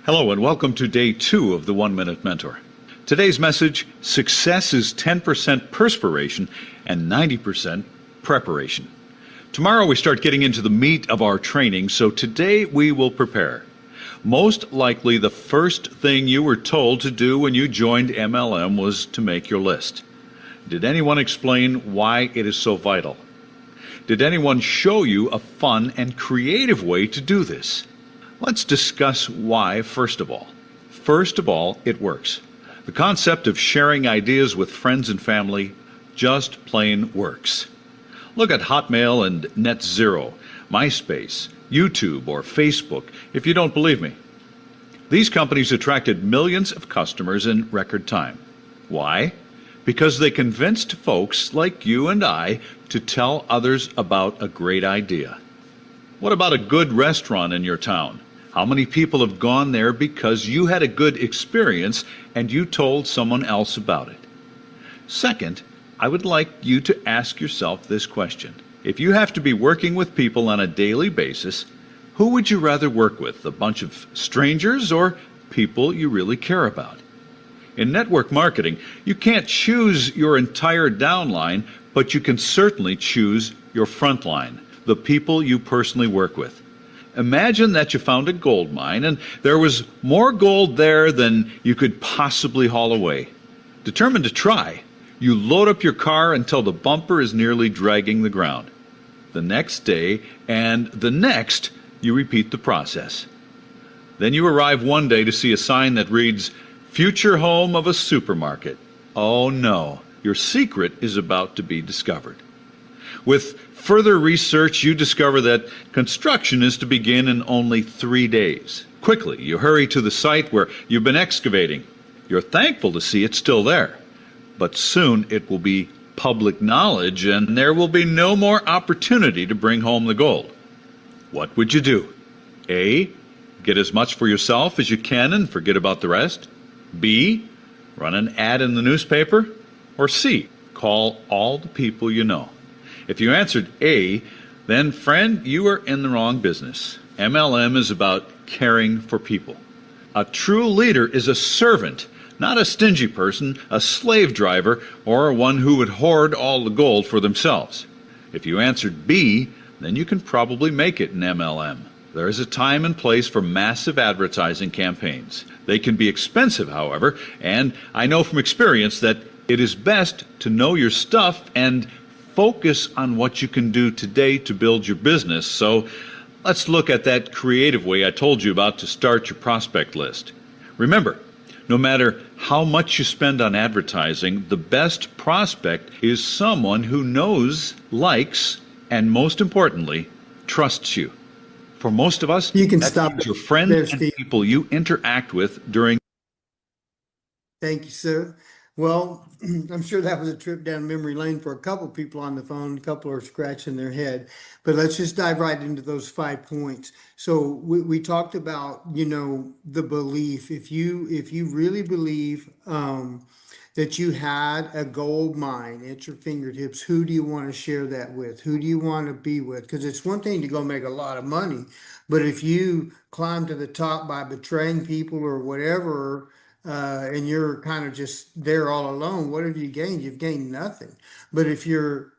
Hello and welcome to day 2 of the 1 Minute Mentor. Today's message, success is 10% perspiration and 90% preparation. Tomorrow we start getting into the meat of our training, so today we will prepare. Most likely the first thing you were told to do when you joined MLM was to make your list. Did anyone explain why it is so vital? Did anyone show you a fun and creative way to do this? Let's discuss why first of all. First of all, it works. The concept of sharing ideas with friends and family just plain works. Look at Hotmail and NetZero, MySpace, YouTube, or Facebook if you don't believe me. These companies attracted millions of customers in record time. Why? Because they convinced folks like you and I to tell others about a great idea. What about a good restaurant in your town? How many people have gone there because you had a good experience and you told someone else about it? Second, I would like you to ask yourself this question. If you have to be working with people on a daily basis, who would you rather work with, a bunch of strangers or people you really care about? In network marketing, you can't choose your entire downline, but you can certainly choose your front line, the people you personally work with. Imagine that you found a gold mine and there was more gold there than you could possibly haul away. Determined to try, you load up your car until the bumper is nearly dragging the ground. The next day and the next, you repeat the process. Then you arrive one day to see a sign that reads, "Future home of a supermarket." Oh no, your secret is about to be discovered. With further research, you discover that construction is to begin in only 3 days. Quickly, you hurry to the site where you've been excavating. You're thankful to see it's still there. But soon it will be public knowledge and there will be no more opportunity to bring home the gold. What would you do? A, get as much for yourself as you can and forget about the rest. B, run an ad in the newspaper. Or C, call all the people you know. If you answered A, then friend, you are in the wrong business. MLM is about caring for people. A true leader is a servant, not a stingy person, a slave driver, or one who would hoard all the gold for themselves. If you answered B, then you can probably make it in MLM. There is a time and place for massive advertising campaigns. They can be expensive, however, and I know from experience that it is best to know your stuff and focus on what you can do today to build your business. So let's look at that creative way I told you about to start your prospect list. Remember, no matter how much you spend on advertising, the best prospect is someone who knows, likes, and most importantly, trusts you. For most of us, You can that stop means it your friends there, and Steve. people you interact with during Thank you, sir. Well, I'm sure that was a trip down memory lane for a couple people on the phone. A couple are scratching their head, but let's just dive right into those 5 points. So we talked about, the belief. If you really believe that you had a gold mine at your fingertips, who do you want to share that with? Who do you want to be with? Because it's one thing to go make a lot of money, but if you climb to the top by betraying people or whatever, and you're kind of just there all alone, what have you gained? You've gained nothing. But if you're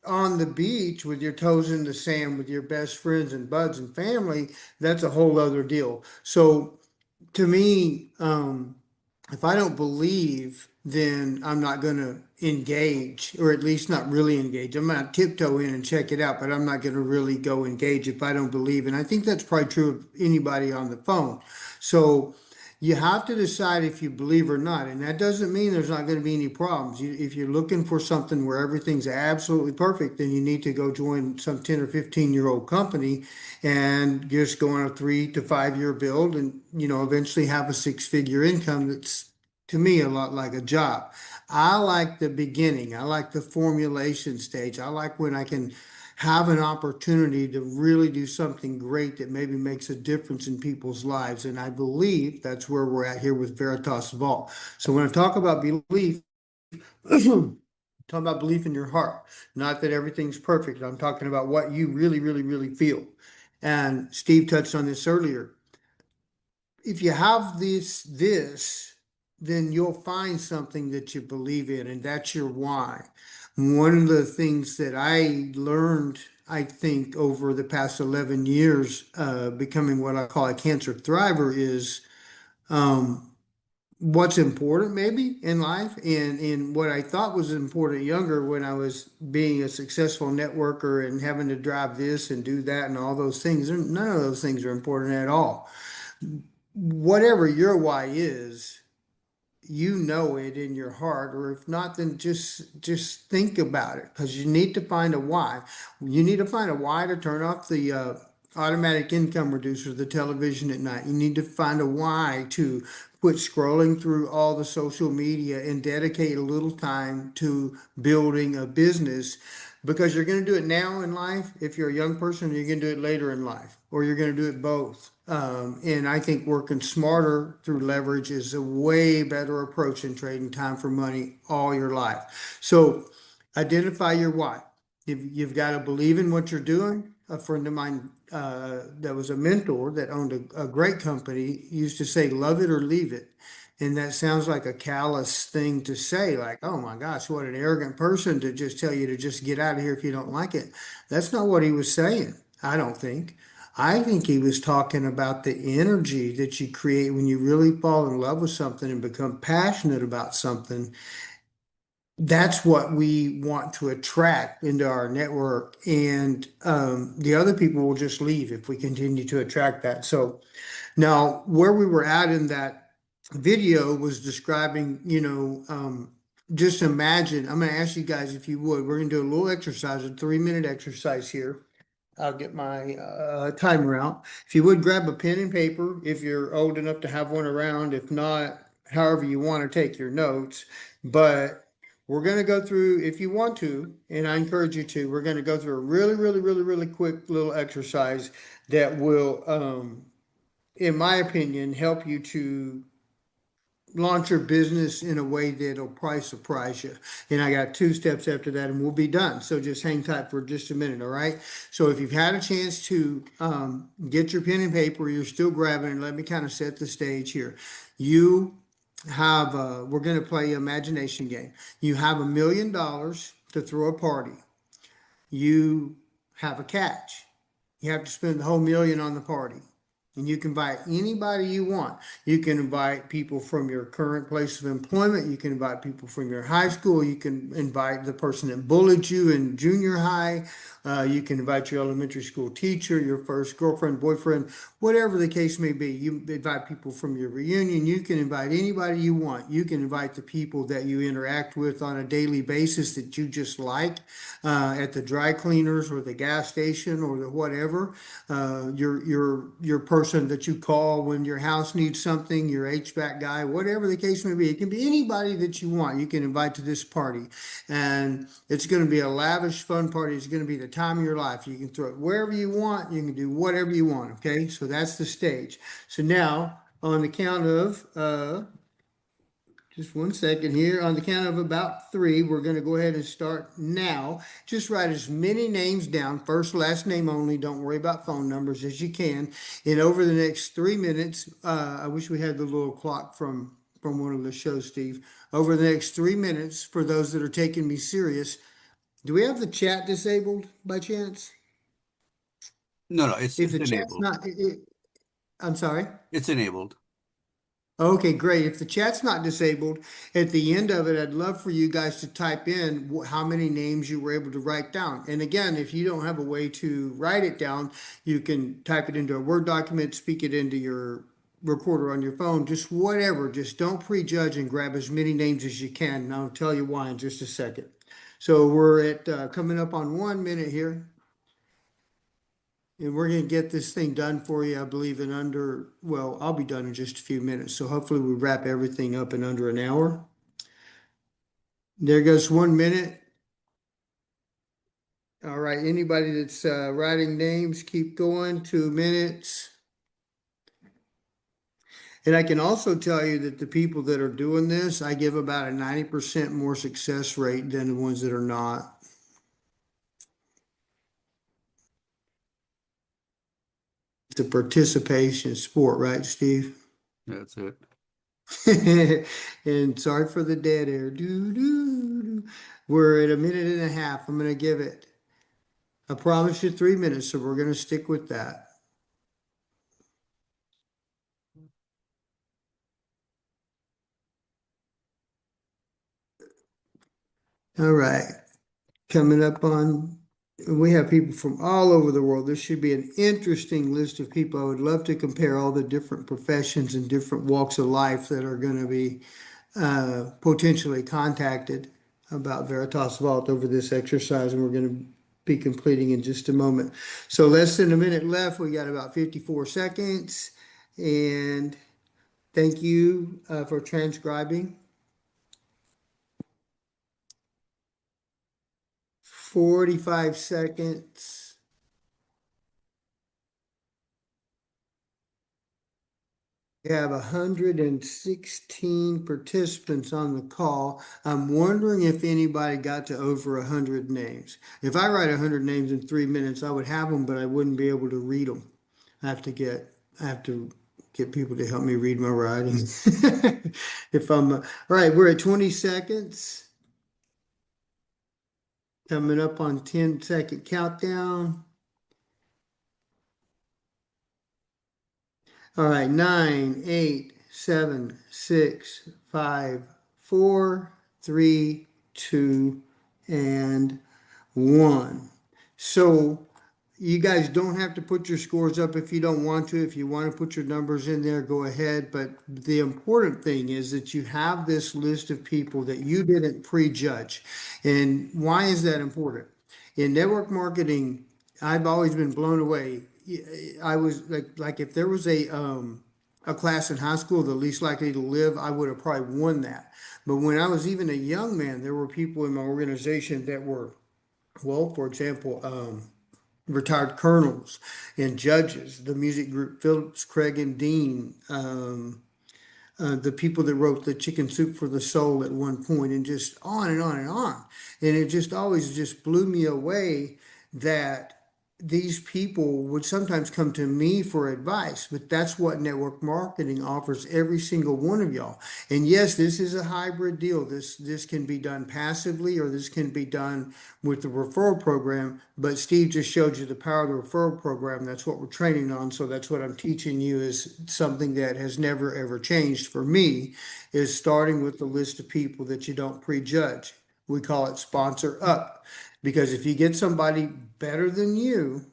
on the beach with your toes in the sand with your best friends and buds and family, that's a whole other deal. So to me, if I don't believe, then I'm not going to engage, or at least not really engage. I'm going to tiptoe in and check it out, but I'm not going to really go engage if I don't believe. And I think that's probably true of anybody on the phone. So you have to decide if you believe or not. And that doesn't mean there's not going to be any problems. If you're looking for something where everything's absolutely perfect, then you need to go join some 10 or 15-year-old company and just go on a 3 to 5 year build and, eventually have a 6-figure income. That's, to me, a lot like a job. I like the beginning. I like the formulation stage. I like when I can have an opportunity to really do something great that maybe makes a difference in people's lives. And I believe that's where we're at here with Veritas Vault. So when I talk about belief, talking about belief in your heart, not that everything's perfect. I'm talking about what you really, really, really feel. And Steve touched on this earlier. If you have this, then you'll find something that you believe in, and that's your why. One of the things that I learned, I think, over the past 11 years, becoming what I call a cancer thriver, is what's important maybe in life, and what I thought was important younger when I was being a successful networker and having to drive this and do that and all those things. None of those things are important at all. Whatever your why is, you know it in your heart, or if not, then just think about it, because you need to find a why. You need to find a why to turn off the automatic income reducer, the television at night. You need to find a why to quit scrolling through all the social media and dedicate a little time to building a business, because you're going to do it now in life if you're a young person, or you're going to do it later in life, or you're going to do it both. And I think working smarter through leverage is a way better approach than trading time for money all your life. So identify your why. You've got to believe in what you're doing. A friend of mine that was a mentor that owned a great company used to say, love it or leave it. And that sounds like a callous thing to say, like, oh my gosh, what an arrogant person to just tell you to just get out of here if you don't like it. That's not what he was saying, I don't think. I think he was talking about the energy that you create when you really fall in love with something and become passionate about something. That's what we want to attract into our network. And the other people will just leave if we continue to attract that. So now, where we were at in that video was describing, just imagine. I'm going to ask you guys if you would. We're going to do a little exercise, a 3-minute exercise here. I'll get my timer out. If you would grab a pen and paper, if you're old enough to have one around. If not, however you want to take your notes. But we're going to go through, if you want to, and I encourage you to, we're going to go through a really, really, really, really quick little exercise that will, in my opinion, help you to launch your business in a way that'll probably surprise you. And I got 2 steps after that and we'll be done. So just hang tight for just a minute, all right? So if you've had a chance to get your pen and paper, you're still grabbing it, let me kind of set the stage here. You have, we're going to play imagination game. You have $1 million to throw a party. You have a catch. You have to spend the whole million on the party. And you can invite anybody you want. You can invite people from your current place of employment. You can invite people from your high school. You can invite the person that bullied you in junior high. You can invite your elementary school teacher, your first girlfriend, boyfriend, whatever the case may be. You invite people from your reunion. You can invite anybody you want. You can invite the people that you interact with on a daily basis that you just like, at the dry cleaners or the gas station or the whatever. Your person person that you call when your house needs something, your HVAC guy, whatever the case may be. It can be anybody that you want. You can invite to this party, and it's going to be a lavish, fun party. It's going to be the time of your life. You can throw it wherever you want. You can do whatever you want. Okay, so that's the stage. So now, on the count of just 1 second here. On the count of about 3, we're going to go ahead and start now. Just write as many names down, first, last name only. Don't worry about phone numbers as you can. And over the next 3 minutes, I wish we had the little clock from one of the shows, Steve. Over the next 3 minutes, for those that are taking me serious, do we have the chat disabled by chance? No, it's If the chat's enabled. not, I'm sorry. It's enabled. Okay, great. If the chat's not disabled, at the end of it, I'd love for you guys to type in how many names you were able to write down. And again, if you don't have a way to write it down, you can type it into a Word document, speak it into your recorder on your phone, just whatever. Just don't prejudge and grab as many names as you can. And I'll tell you why in just a second. So we're at coming up on 1 minute here. And we're going to get this thing done for you, I believe, in under, well, I'll be done in just a few minutes. So hopefully we wrap everything up in under an hour. There goes 1 minute. All right, anybody that's writing names, keep going, 2 minutes. And I can also tell you that the people that are doing this, I give about a 90% more success rate than the ones that are not. It's a participation sport, right, Steve? That's it. And sorry for the dead air. We're at 1.5 minutes. I'm going to give it, I promise you, 3 minutes, so we're going to stick with that. All right. Coming up on, we have people from all over the world. This should be an interesting list of people. I would love to compare all the different professions and different walks of life that are going to be potentially contacted about Veritas Vault over this exercise, and we're going to be completing in just a moment. So less than a minute left. We got about 54 seconds, and thank you for transcribing. 45 seconds. We have 116 participants on the call. I'm wondering if anybody got to over 100 names. If I write 100 names in 3 minutes, I would have them, but I wouldn't be able to read them. I have to get people to help me read my writing. If I'm all right, we're at 20 seconds. Coming up on 10-second countdown. All right, 9, 8, 7, 6, 5, 4, 3, 2, and 1. So you guys don't have to put your scores up if you don't want to. If you want to put your numbers in there, go ahead. But the important thing is that you have this list of people that you didn't prejudge. And why is that important? In network marketing, I've always been blown away. I was like if there was a class in high school, the least likely to live, I would have probably won that. But when I was even a young man, there were people in my organization that were, well, for example, retired colonels and judges, the music group Phillips, Craig, and Dean, the people that wrote the Chicken Soup for the Soul at one point, and just on and on and on. And it just always just blew me away that these people would sometimes come to me for advice, but that's what network marketing offers every single one of y'all. And yes, this is a hybrid deal. This can be done passively, or this can be done with the referral program. But Steve just showed you the power of the referral program. That's what we're training on. So that's what I'm teaching you, is something that has never ever changed for me, is starting with the list of people that you don't prejudge. We call it sponsor up. Because if you get somebody better than you,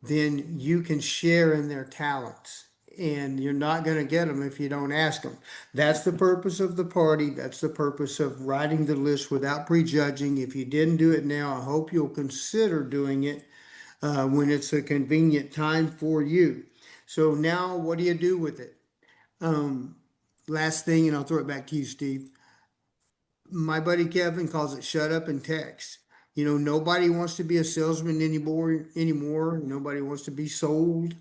then you can share in their talents. And you're not going to get them if you don't ask them. That's the purpose of the party. That's the purpose of writing the list without prejudging. If you didn't do it now, I hope you'll consider doing it when it's a convenient time for you. So now what do you do with it? Last thing, and I'll throw it back to you, Steve. My buddy Kevin calls it shut up and text. Nobody wants to be a salesman anymore. Nobody wants to be sold.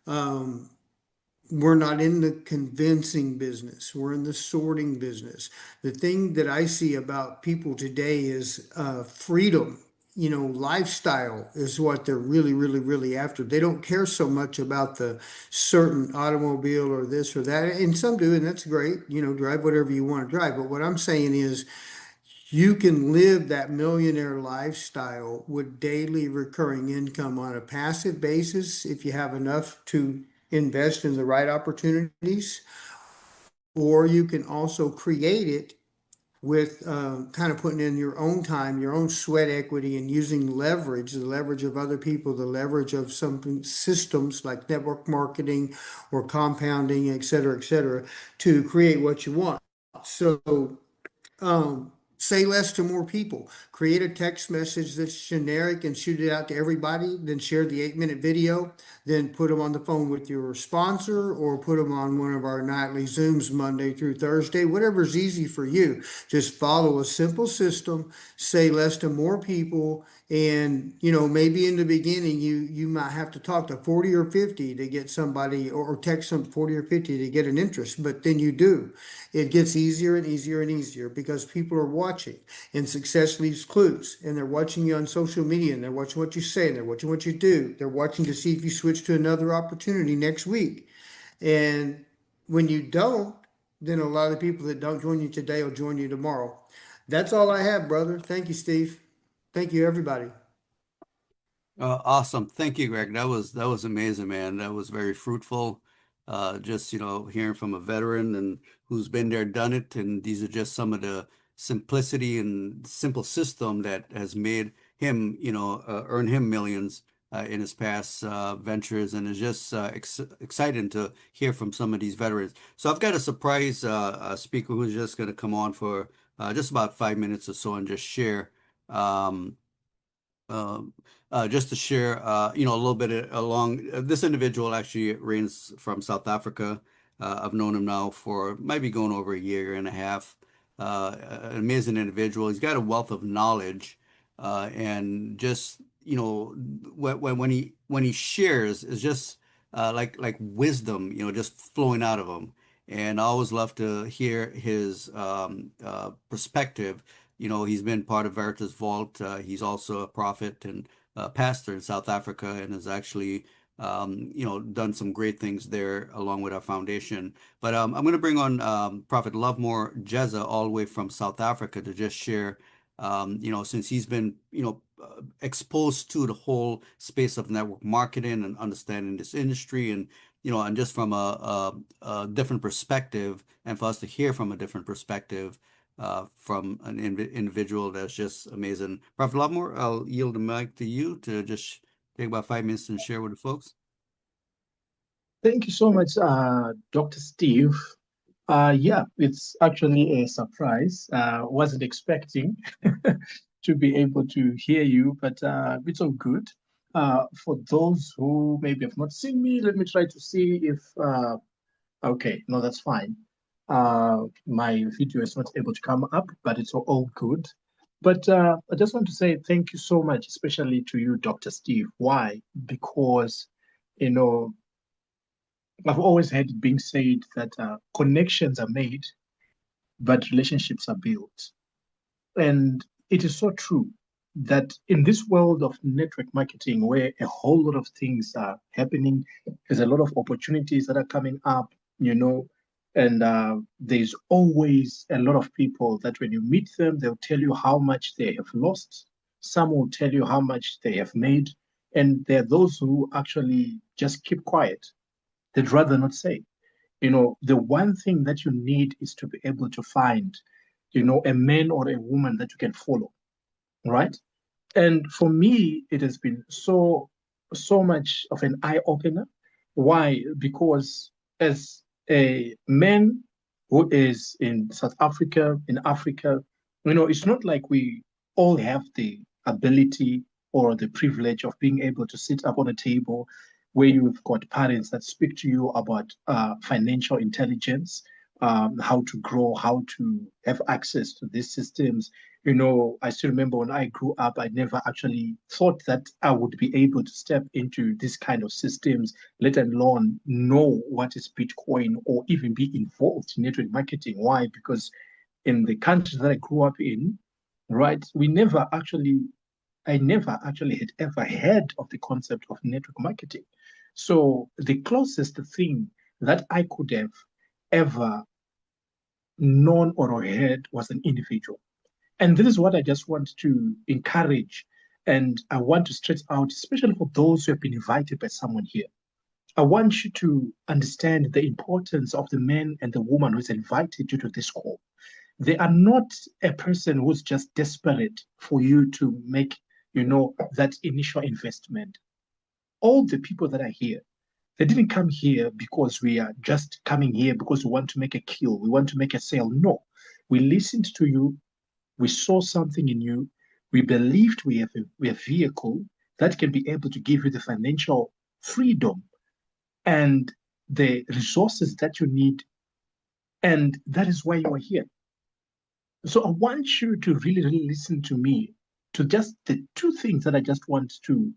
We're not in the convincing business. We're in the sorting business. The thing that I see about people today is freedom. Lifestyle is what they're really, really, really after. They don't care so much about the certain automobile or this or that. And some do, and that's great. Drive whatever you want to drive. But what I'm saying is, you can live that millionaire lifestyle with daily recurring income on a passive basis if you have enough to invest in the right opportunities, or you can also create it with kind of putting in your own time, your own sweat equity, and using leverage, the leverage of other people, the leverage of some systems like network marketing or compounding, et cetera, to create what you want. So say less to more people. Create a text message that's generic and shoot it out to everybody, then share the 8-minute video, then put them on the phone with your sponsor or put them on one of our nightly Zooms Monday through Thursday, whatever's easy for you. Just follow a simple system, say less to more people, and maybe in the beginning you might have to talk to 40 or 50 to get somebody, or text some 40 or 50 to get an interest, but then you do. It gets easier and easier and easier because people are watching, and success leaves clues, and they're watching you on social media, and they're watching what you say, and they're watching what you do. They're watching to see if you switch to another opportunity next week. And when you don't, then a lot of the people that don't join you today will join you tomorrow. That's all I have, brother. Thank you, Steve. Thank you, everybody. Awesome. Thank you, Greg. That was amazing, man. That was very fruitful. Just, hearing from a veteran and who's been there, done it, and these are just some of the simplicity and simple system that has made him, earn him millions in his past ventures, and it's just exciting to hear from some of these veterans. So I've got a surprise speaker who's just going to come on for just about 5 minutes or so and just share. Um, um, just to share, a little bit along. This individual actually reigns from South Africa. I've known him now for maybe going over a year and a half. An amazing individual. He's got a wealth of knowledge, and just when he shares, it's just like wisdom, just flowing out of him. And I always love to hear his perspective. He's been part of Veritas Vault. He's also a prophet and pastor in South Africa, and has actually, done some great things there along with our foundation. But I'm going to bring on Prophet Lovemore Jezza all the way from South Africa to just share, since he's been, exposed to the whole space of network marketing and understanding this industry, and just from a different perspective, and for us to hear from a different perspective from an individual that's just amazing. Prophet Lovemore, I'll yield the mic to you to just take about 5 minutes and share with the folks. Thank you so much, Dr. Steve. Yeah, it's actually a surprise. Wasn't expecting to be able to hear you, but it's all good. For those who maybe have not seen me, let me try to see if, okay, no, that's fine. My video is not able to come up, but it's all good. But I just want to say thank you so much, especially to you, Dr. Steve. Why? Because, I've always heard it being said that connections are made, but relationships are built. And it is so true that in this world of network marketing, where a whole lot of things are happening, there's a lot of opportunities that are coming up, and there's always a lot of people that when you meet them, they'll tell you how much they have lost. Some will tell you how much they have made. And there are those who actually just keep quiet. They'd rather not say. The one thing that you need is to be able to find, a man or a woman that you can follow, right? And for me, it has been so much of an eye-opener. Why? Because as a man who is in South Africa, in Africa, it's not like we all have the ability or the privilege of being able to sit up on a table where you've got parents that speak to you about financial intelligence, how to grow, how to have access to these systems. I still remember when I grew up, I never actually thought that I would be able to step into this kind of systems, let alone know what is Bitcoin or even be involved in network marketing. Why? Because in the country that I grew up in, right, I never actually had ever heard of the concept of network marketing. So the closest thing that I could have ever known or heard was an individual. And this is what I just want to encourage. And I want to stress out, especially for those who have been invited by someone here. I want you to understand the importance of the man and the woman who's invited you to this call. They are not a person who's just desperate for you to make, that initial investment. All the people that are here, they didn't come here because we are just coming here because we want to make a kill, we want to make a sale. No, we listened to you, we saw something in you, we believed we have a vehicle that can be able to give you the financial freedom and the resources that you need, and that is why you are here. So I want you to really, really listen to me, to just the two things that I just want to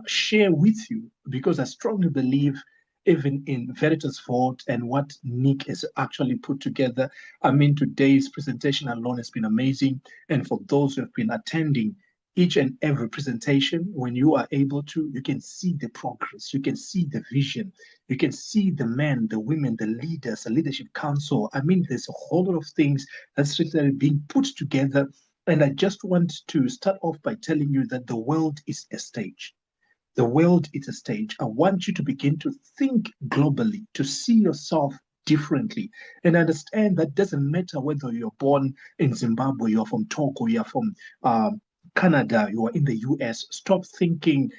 share with you, because I strongly believe even in Veritas Vault and what Nick has actually put together. I mean, today's presentation alone has been amazing. And for those who have been attending each and every presentation, when you are able to, you can see the progress, you can see the vision, you can see the men, the women, the leaders, the leadership council. I mean, there's a whole lot of things that's literally being put together. And I just want to start off by telling you that the world is a stage. The world is a stage. I want you to begin to think globally, to see yourself differently, and understand that doesn't matter whether you're born in Zimbabwe, you're from Togo, you're from Canada, you are in the US. Stop thinking,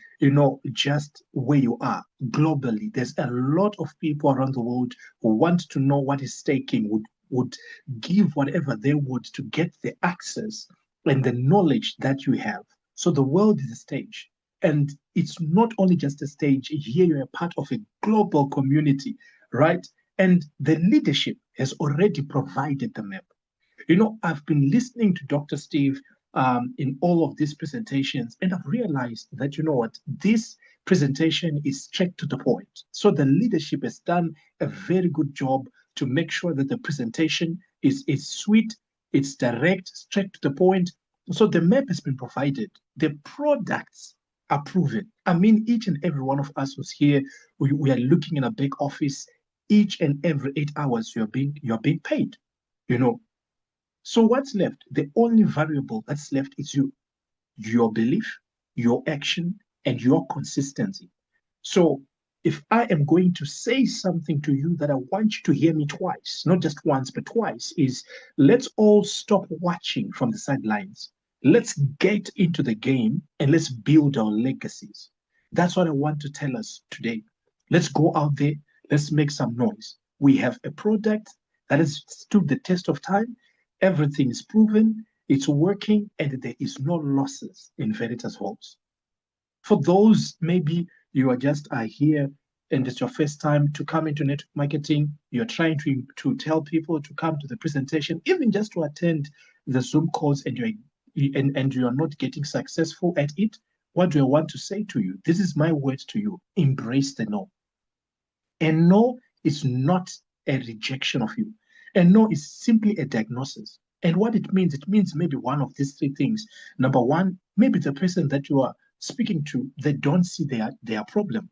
just where you are. Globally, there's a lot of people around the world who want to know what is staking, would give whatever they would to get the access and the knowledge that you have. So the world is a stage. And it's not only just a stage, here you're a part of a global community, right? And the leadership has already provided the map. I've been listening to Dr. Steve in all of these presentations, and I've realized that, this presentation is straight to the point. So the leadership has done a very good job to make sure that the presentation is sweet, it's direct, straight to the point. So the map has been provided. The products are proven. I mean, each and every one of us who's here, we are looking in a big office. Each and every 8 hours, you're being paid. So what's left? The only variable that's left is you, your belief, your action, and your consistency. So if I am going to say something to you that I want you to hear me twice, not just once, but twice, is let's all stop watching from the sidelines. Let's get into the game and let's build our legacies. That's what I want to tell us today. Let's go out there. Let's make some noise. We have a product that has stood the test of time. Everything is proven. It's working, and there is no losses in Veritas Vaults. For those, maybe you are just here and it's your first time to come into network marketing, you're trying to tell people to come to the presentation, even just to attend the Zoom calls, and you are not getting successful at it. What do I want to say to you? This is my word to you. Embrace the no. And no is not a rejection of you. And no is simply a diagnosis. And what it means maybe one of these three things. Number one, maybe the person that you are speaking to, they don't see their problem.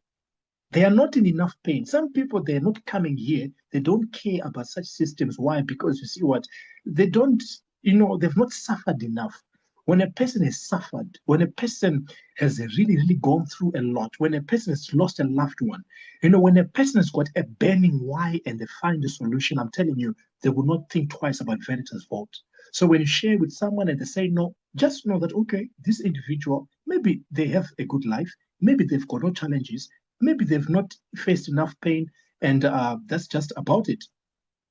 They are not in enough pain. Some people, they're not coming here. They don't care about such systems. Why? Because you see what? They don't, they've not suffered enough. When a person has suffered, when a person has really, really gone through a lot, when a person has lost a loved one, when a person has got a burning why and they find a solution, I'm telling you, they will not think twice about Veritas Vault. So when you share with someone and they say no, just know that, okay, this individual, maybe they have a good life, maybe they've got no challenges, maybe they've not faced enough pain, and that's just about it,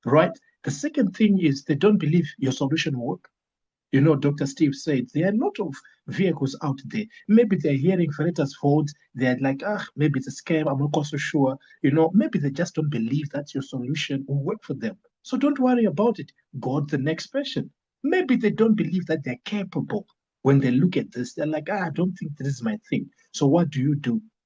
right? The second thing is they don't believe your solution will work. You know, Dr. Steve said there are a lot of vehicles out there. Maybe they're hearing Veritas Vault. They're like, maybe it's a scam. I'm not so sure. You know, maybe they just don't believe that your solution will work for them. So don't worry about it. Go to the next person. Maybe they don't believe that they're capable. When they look at this, they're like, I don't think this is my thing. So what do?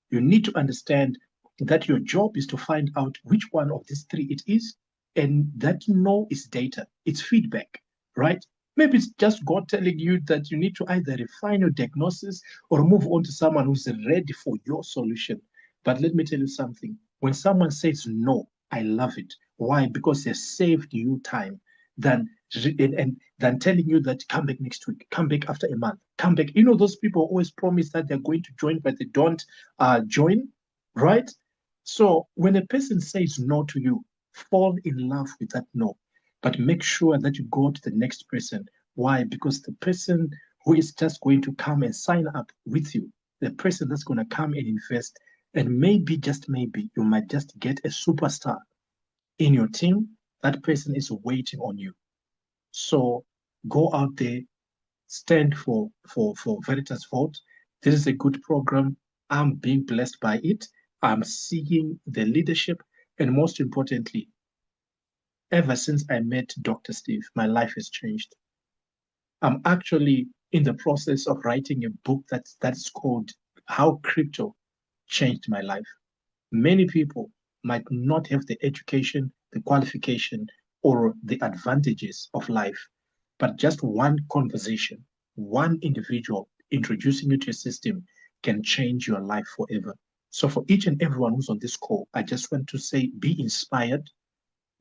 You need to understand that your job is to find out which one of these three it is. And that no is data. It's feedback, right? Maybe it's just God telling you that you need to either refine your diagnosis or move on to someone who's ready for your solution. But let me tell you something. When someone says no, I love it. Why? Because they saved you time than than telling you that come back next week, come back after a month, come back. You know, those people always promise that they're going to join, but they don't join, right? So when a person says no to you, fall in love with that no, but make sure that you go to the next person. Why? Because the person who is just going to come and sign up with you, the person that's going to come and invest, and maybe, just maybe, you might just get a superstar in your team. That person is waiting on you. So go out there, stand for Veritas Vault. This is a good program. I'm being blessed by it. I'm seeing the leadership, and most importantly, ever since I met Dr. Steve, my life has changed. I'm actually in the process of writing a book that's called How Crypto Changed My Life. Many people might not have the education, the qualification, or the advantages of life, but just one conversation, one individual introducing you to a system can change your life forever. So for each and everyone who's on this call, I just want to say, be inspired,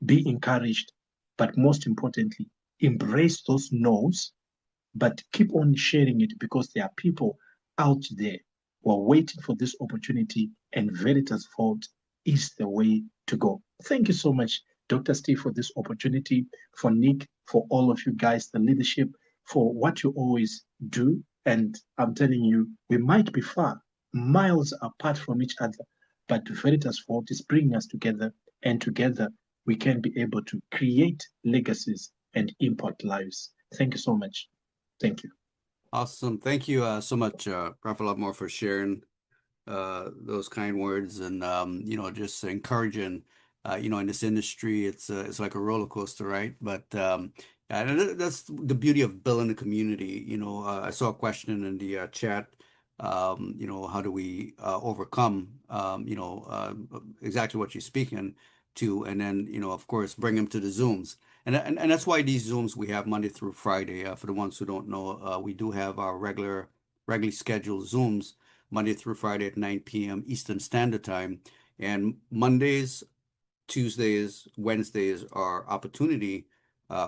be encouraged, but most importantly, embrace those no's, but keep on sharing it, because there are people out there who are waiting for this opportunity, and Veritas Vault is the way to go. Thank you so much, Dr. Steve, for this opportunity, for Nick, for all of you guys, the leadership, for what you always do. And I'm telling you, we might be far, miles apart from each other, but Veritas Vault is bringing us together, and together we can be able to create legacies and impact lives. Thank you so much. Thank you. Awesome. Thank you so much, Prophet Lovemore, for sharing those kind words, and you know, just encouraging. You know, in this industry, it's like a roller coaster, right? But and that's the beauty of building a community. You know, I saw a question in the chat. You know, how do we overcome? You know, exactly what you're speaking to, and then you know, of course, bring them to the Zooms. And that's why these Zooms we have Monday through Friday. For the ones who don't know, we do have our regularly scheduled Zooms Monday through Friday at 9 p.m. Eastern Standard Time. And Mondays, Tuesdays, Wednesdays are opportunity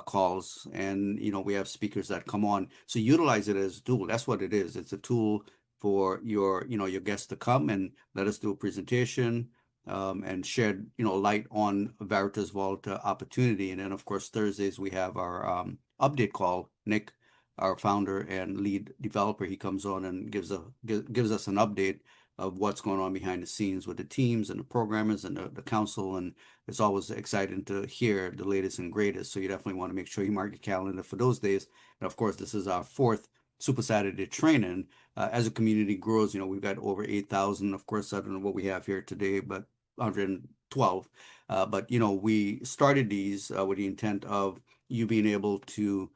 calls. And, you know, we have speakers that come on. So utilize it as a tool. That's what it is. It's a tool for your, you know, your guests to come and let us do a presentation and shed, you know, light on Veritas Vault opportunity. And then, of course, Thursdays, we have our update call. Nick, our founder and lead developer, he comes on and gives us an update of what's going on behind the scenes with the teams and the programmers and the council. And it's always exciting to hear the latest and greatest. So you definitely want to make sure you mark your calendar for those days. And of course, this is our fourth Super Saturday training. As a community grows, you know, we've got over 8,000. Of course, I don't know what we have here today, but 112. But, you know, we started these with the intent of you being able to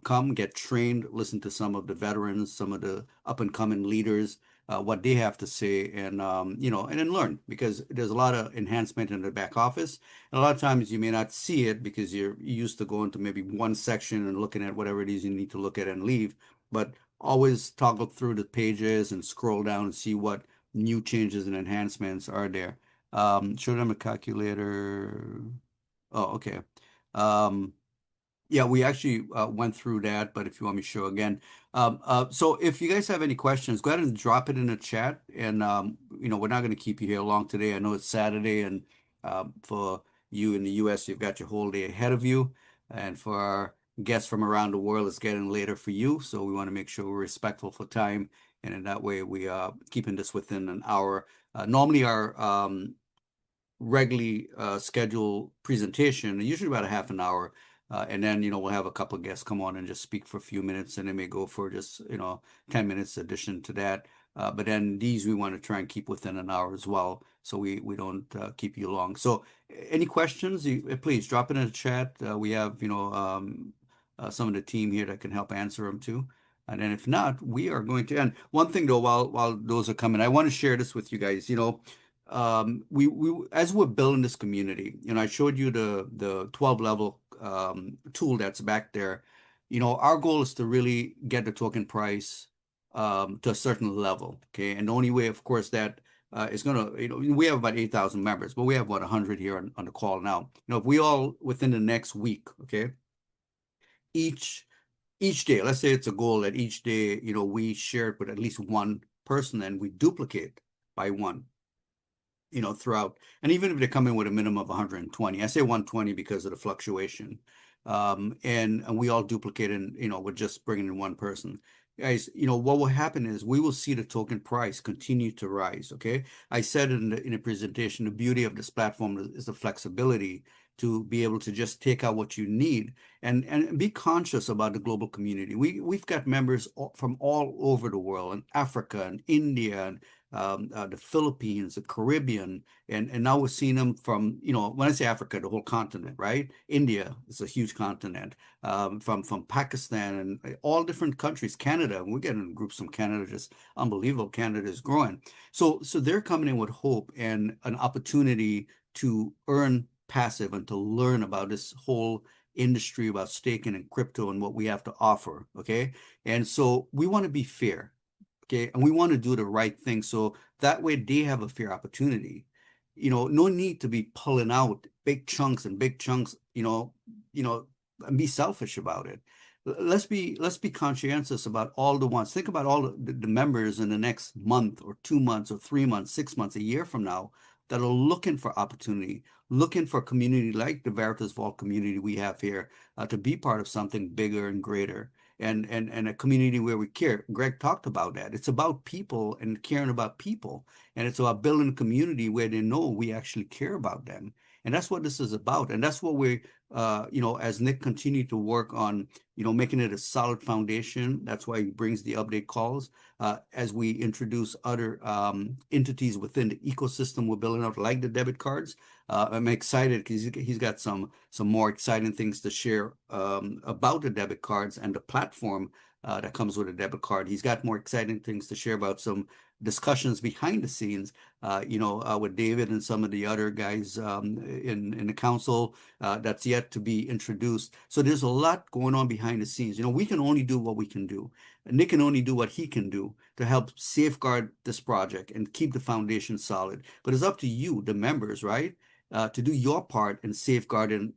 come get trained, listen to some of the veterans, some of the up and coming leaders, what they have to say, and you know, and then learn, because there's a lot of enhancement in the back office. And a lot of times you may not see it because you're used to going to maybe one section and looking at whatever it is you need to look at and leave. But always toggle through the pages and scroll down and see what new changes and enhancements are there. Show them a calculator. Oh, okay. Yeah, we actually went through that, but if you want me to show again. So if you guys have any questions, go ahead and drop it in the chat. And, you know, we're not going to keep you here long today. I know it's Saturday, and for you in the US, you've got your whole day ahead of you. And for our guests from around the world, it's getting later for you. So we want to make sure we're respectful for time. And in that way, we are keeping this within an hour. Normally, our regularly scheduled presentation, usually about a half an hour. And then, we'll have a couple of guests come on and just speak for a few minutes, and then may go for just, 10 minutes addition to that. But then these we want to try and keep within an hour as well, so we don't keep you long. So any questions, please drop it in the chat. We have, some of the team here that can help answer them too. And then if not, we are going to end. One thing though, while those are coming, I want to share this with you guys. We as we're building this community, I showed you the 12 level tool that's back there. Our goal is to really get the token price to a certain level. Okay, and the only way, of course, that is gonna, we have about 8,000 members, but we have about 100 here on the call now. If we all within the next week, okay, each day, let's say it's a goal that each day, we share it with at least one person and we duplicate by one, throughout. And even if they come in with a minimum of 120, I say 120 because of the fluctuation. And we all duplicate in, with just bringing in one person. Guys, what will happen is we will see the token price continue to rise, okay? I said in the presentation, the beauty of this platform is the flexibility to be able to just take out what you need and be conscious about the global community. We've got members from all over the world, in Africa and India and the Philippines, the Caribbean, and now we're seeing them from, when I say Africa, the whole continent, right? India is a huge continent, from Pakistan and all different countries, Canada. We're getting groups from Canada, just unbelievable. Canada is growing. So they're coming in with hope and an opportunity to earn passive and to learn about this whole industry about staking and crypto and what we have to offer, okay? And so we want to be fair. Okay, and we want to do the right thing so that way they have a fair opportunity. No need to be pulling out big chunks, and be selfish about it. Let's be conscientious about all the ones. Think about all the members in the next month or 2 months or 3 months, 6 months, a year from now that are looking for opportunity, looking for a community like the Veritas Vault community we have here to be part of something bigger and greater. And a community where we care. Greg talked about that. It's about people and caring about people. And it's about building a community where they know we actually care about them. And that's what this is about. And that's what we, as Nick continued to work on, making it a solid foundation. That's why he brings the update calls as we introduce other entities within the ecosystem we're building out, like the debit cards. I'm excited because he's got some more exciting things to share about the debit cards and the platform that comes with a debit card. He's got more exciting things to share about some discussions behind the scenes, with David and some of the other guys in the council that's yet to be introduced. So there's a lot going on behind the scenes. We can only do what we can do. Nick can only do what he can do to help safeguard this project and keep the foundation solid. But it's up to you, the members, right? To do your part in safeguarding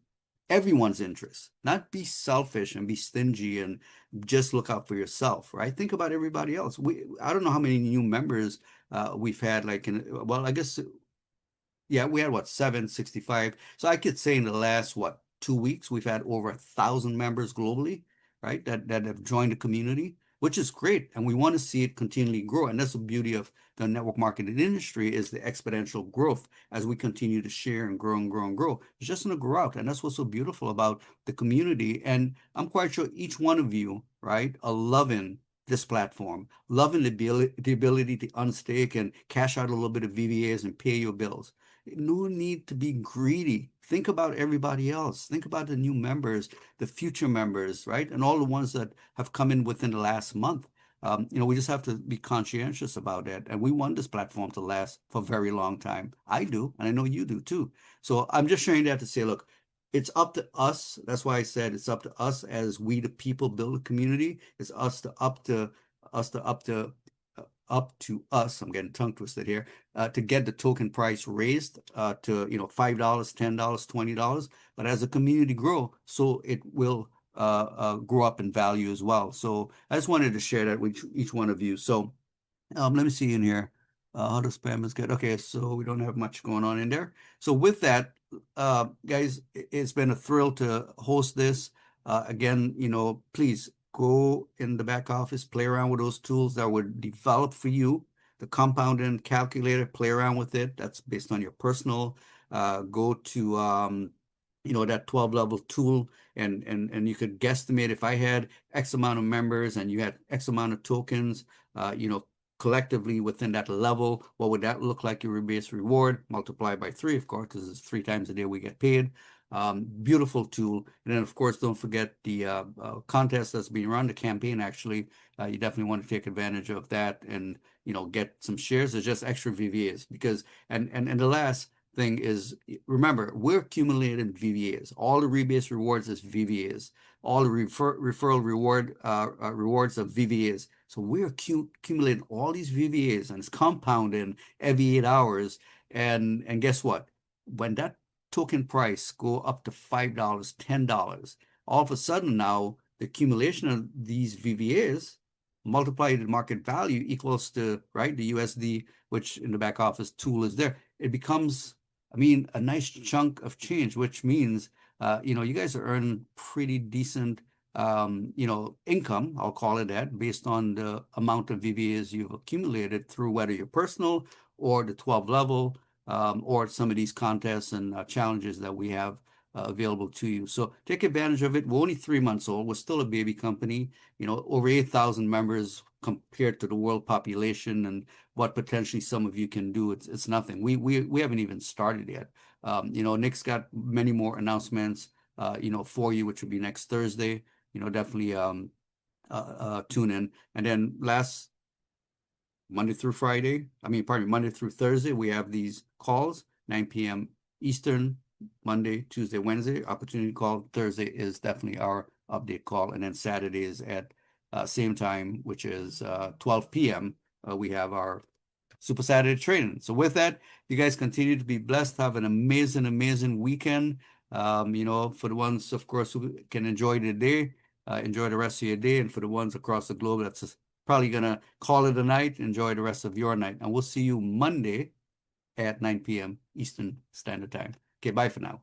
everyone's interests, not be selfish and be stingy and just look out for yourself, right? Think about everybody else. I don't know how many new members we've had, I guess, yeah, we had 765. So I could say in the last 2 weeks, we've had over 1,000 members globally, right? That have joined the community, which is great. And we want to see it continually grow. And that's the beauty of the network marketing industry, is the exponential growth as we continue to share and grow and grow and grow. It's just going to grow out. And that's what's so beautiful about the community. And I'm quite sure each one of you, right, are loving this platform, loving the ability to unstake and cash out a little bit of VVAs and pay your bills. No need to be greedy. Think about everybody else. Think about the new members, the future members, right? And all the ones that have come in within the last month. We just have to be conscientious about that. And we want this platform to last for a very long time. I do, and I know you do too. So I'm just sharing that to say, look, it's up to us. That's why I said it's up to us as we, the people, build a community. It's up to us, I'm getting tongue twisted here, to get the token price raised to $5, $10, $20. But as the community grow, so it will grow up in value as well. So I just wanted to share that with each one of you. So let me see in here. How to spam is good. Okay, so we don't have much going on in there. So with that, guys, it's been a thrill to host this. Again, please go in the back office, play around with those tools that were developed for you. The compounding calculator, play around with it. That's based on your personal. Go to you know, that 12 level tool, and you could guesstimate if I had X amount of members and you had X amount of tokens, you know, collectively within that level, what would that look like? Your rebase reward multiplied by 3, of course, because it's 3 times a day we get paid. Beautiful tool. And then, of course, don't forget the contest that's being run, the campaign, actually. You definitely want to take advantage of that and, you know, get some shares. There's just extra VVAs because, and the last thing is, remember, we're accumulating VVAs. All the rebase rewards is VVAs. All the referral rewards of VVAs. So we're accumulating all these VVAs, and it's compounding every 8 hours. And guess what? When that token price go up to $5, $10, all of a sudden now the accumulation of these VVAs multiplied market value equals to, right, the USD, which in the back office tool is there. It becomes, I mean, a nice chunk of change, which means, you know, you guys are earning pretty decent, you know, income, I'll call it that, based on the amount of VVAs you've accumulated through whether your personal or the 12 level, or some of these contests and challenges that we have available to you. So take advantage of it. We're only 3 months old. We're still a baby company, you know, over 8,000 members compared to the world population and what potentially some of you can do. It's nothing. We haven't even started yet. You know, Nick's got many more announcements, you know, for you, which will be next Thursday. You know, definitely tune in. And then last Monday through Friday, Monday through Thursday, we have these calls, 9 p.m. Eastern, Monday, Tuesday, Wednesday, opportunity call. Thursday is definitely our update call. And then Saturday is at same time, which is 12 p.m. We have our Super Saturday training. So with that, you guys continue to be blessed. Have an amazing, amazing weekend. You know, for the ones, of course, who can enjoy the day, enjoy the rest of your day. And for the ones across the globe, that's probably going to call it a night. Enjoy the rest of your night. And we'll see you Monday at 9 p.m. Eastern Standard Time. Okay, bye for now.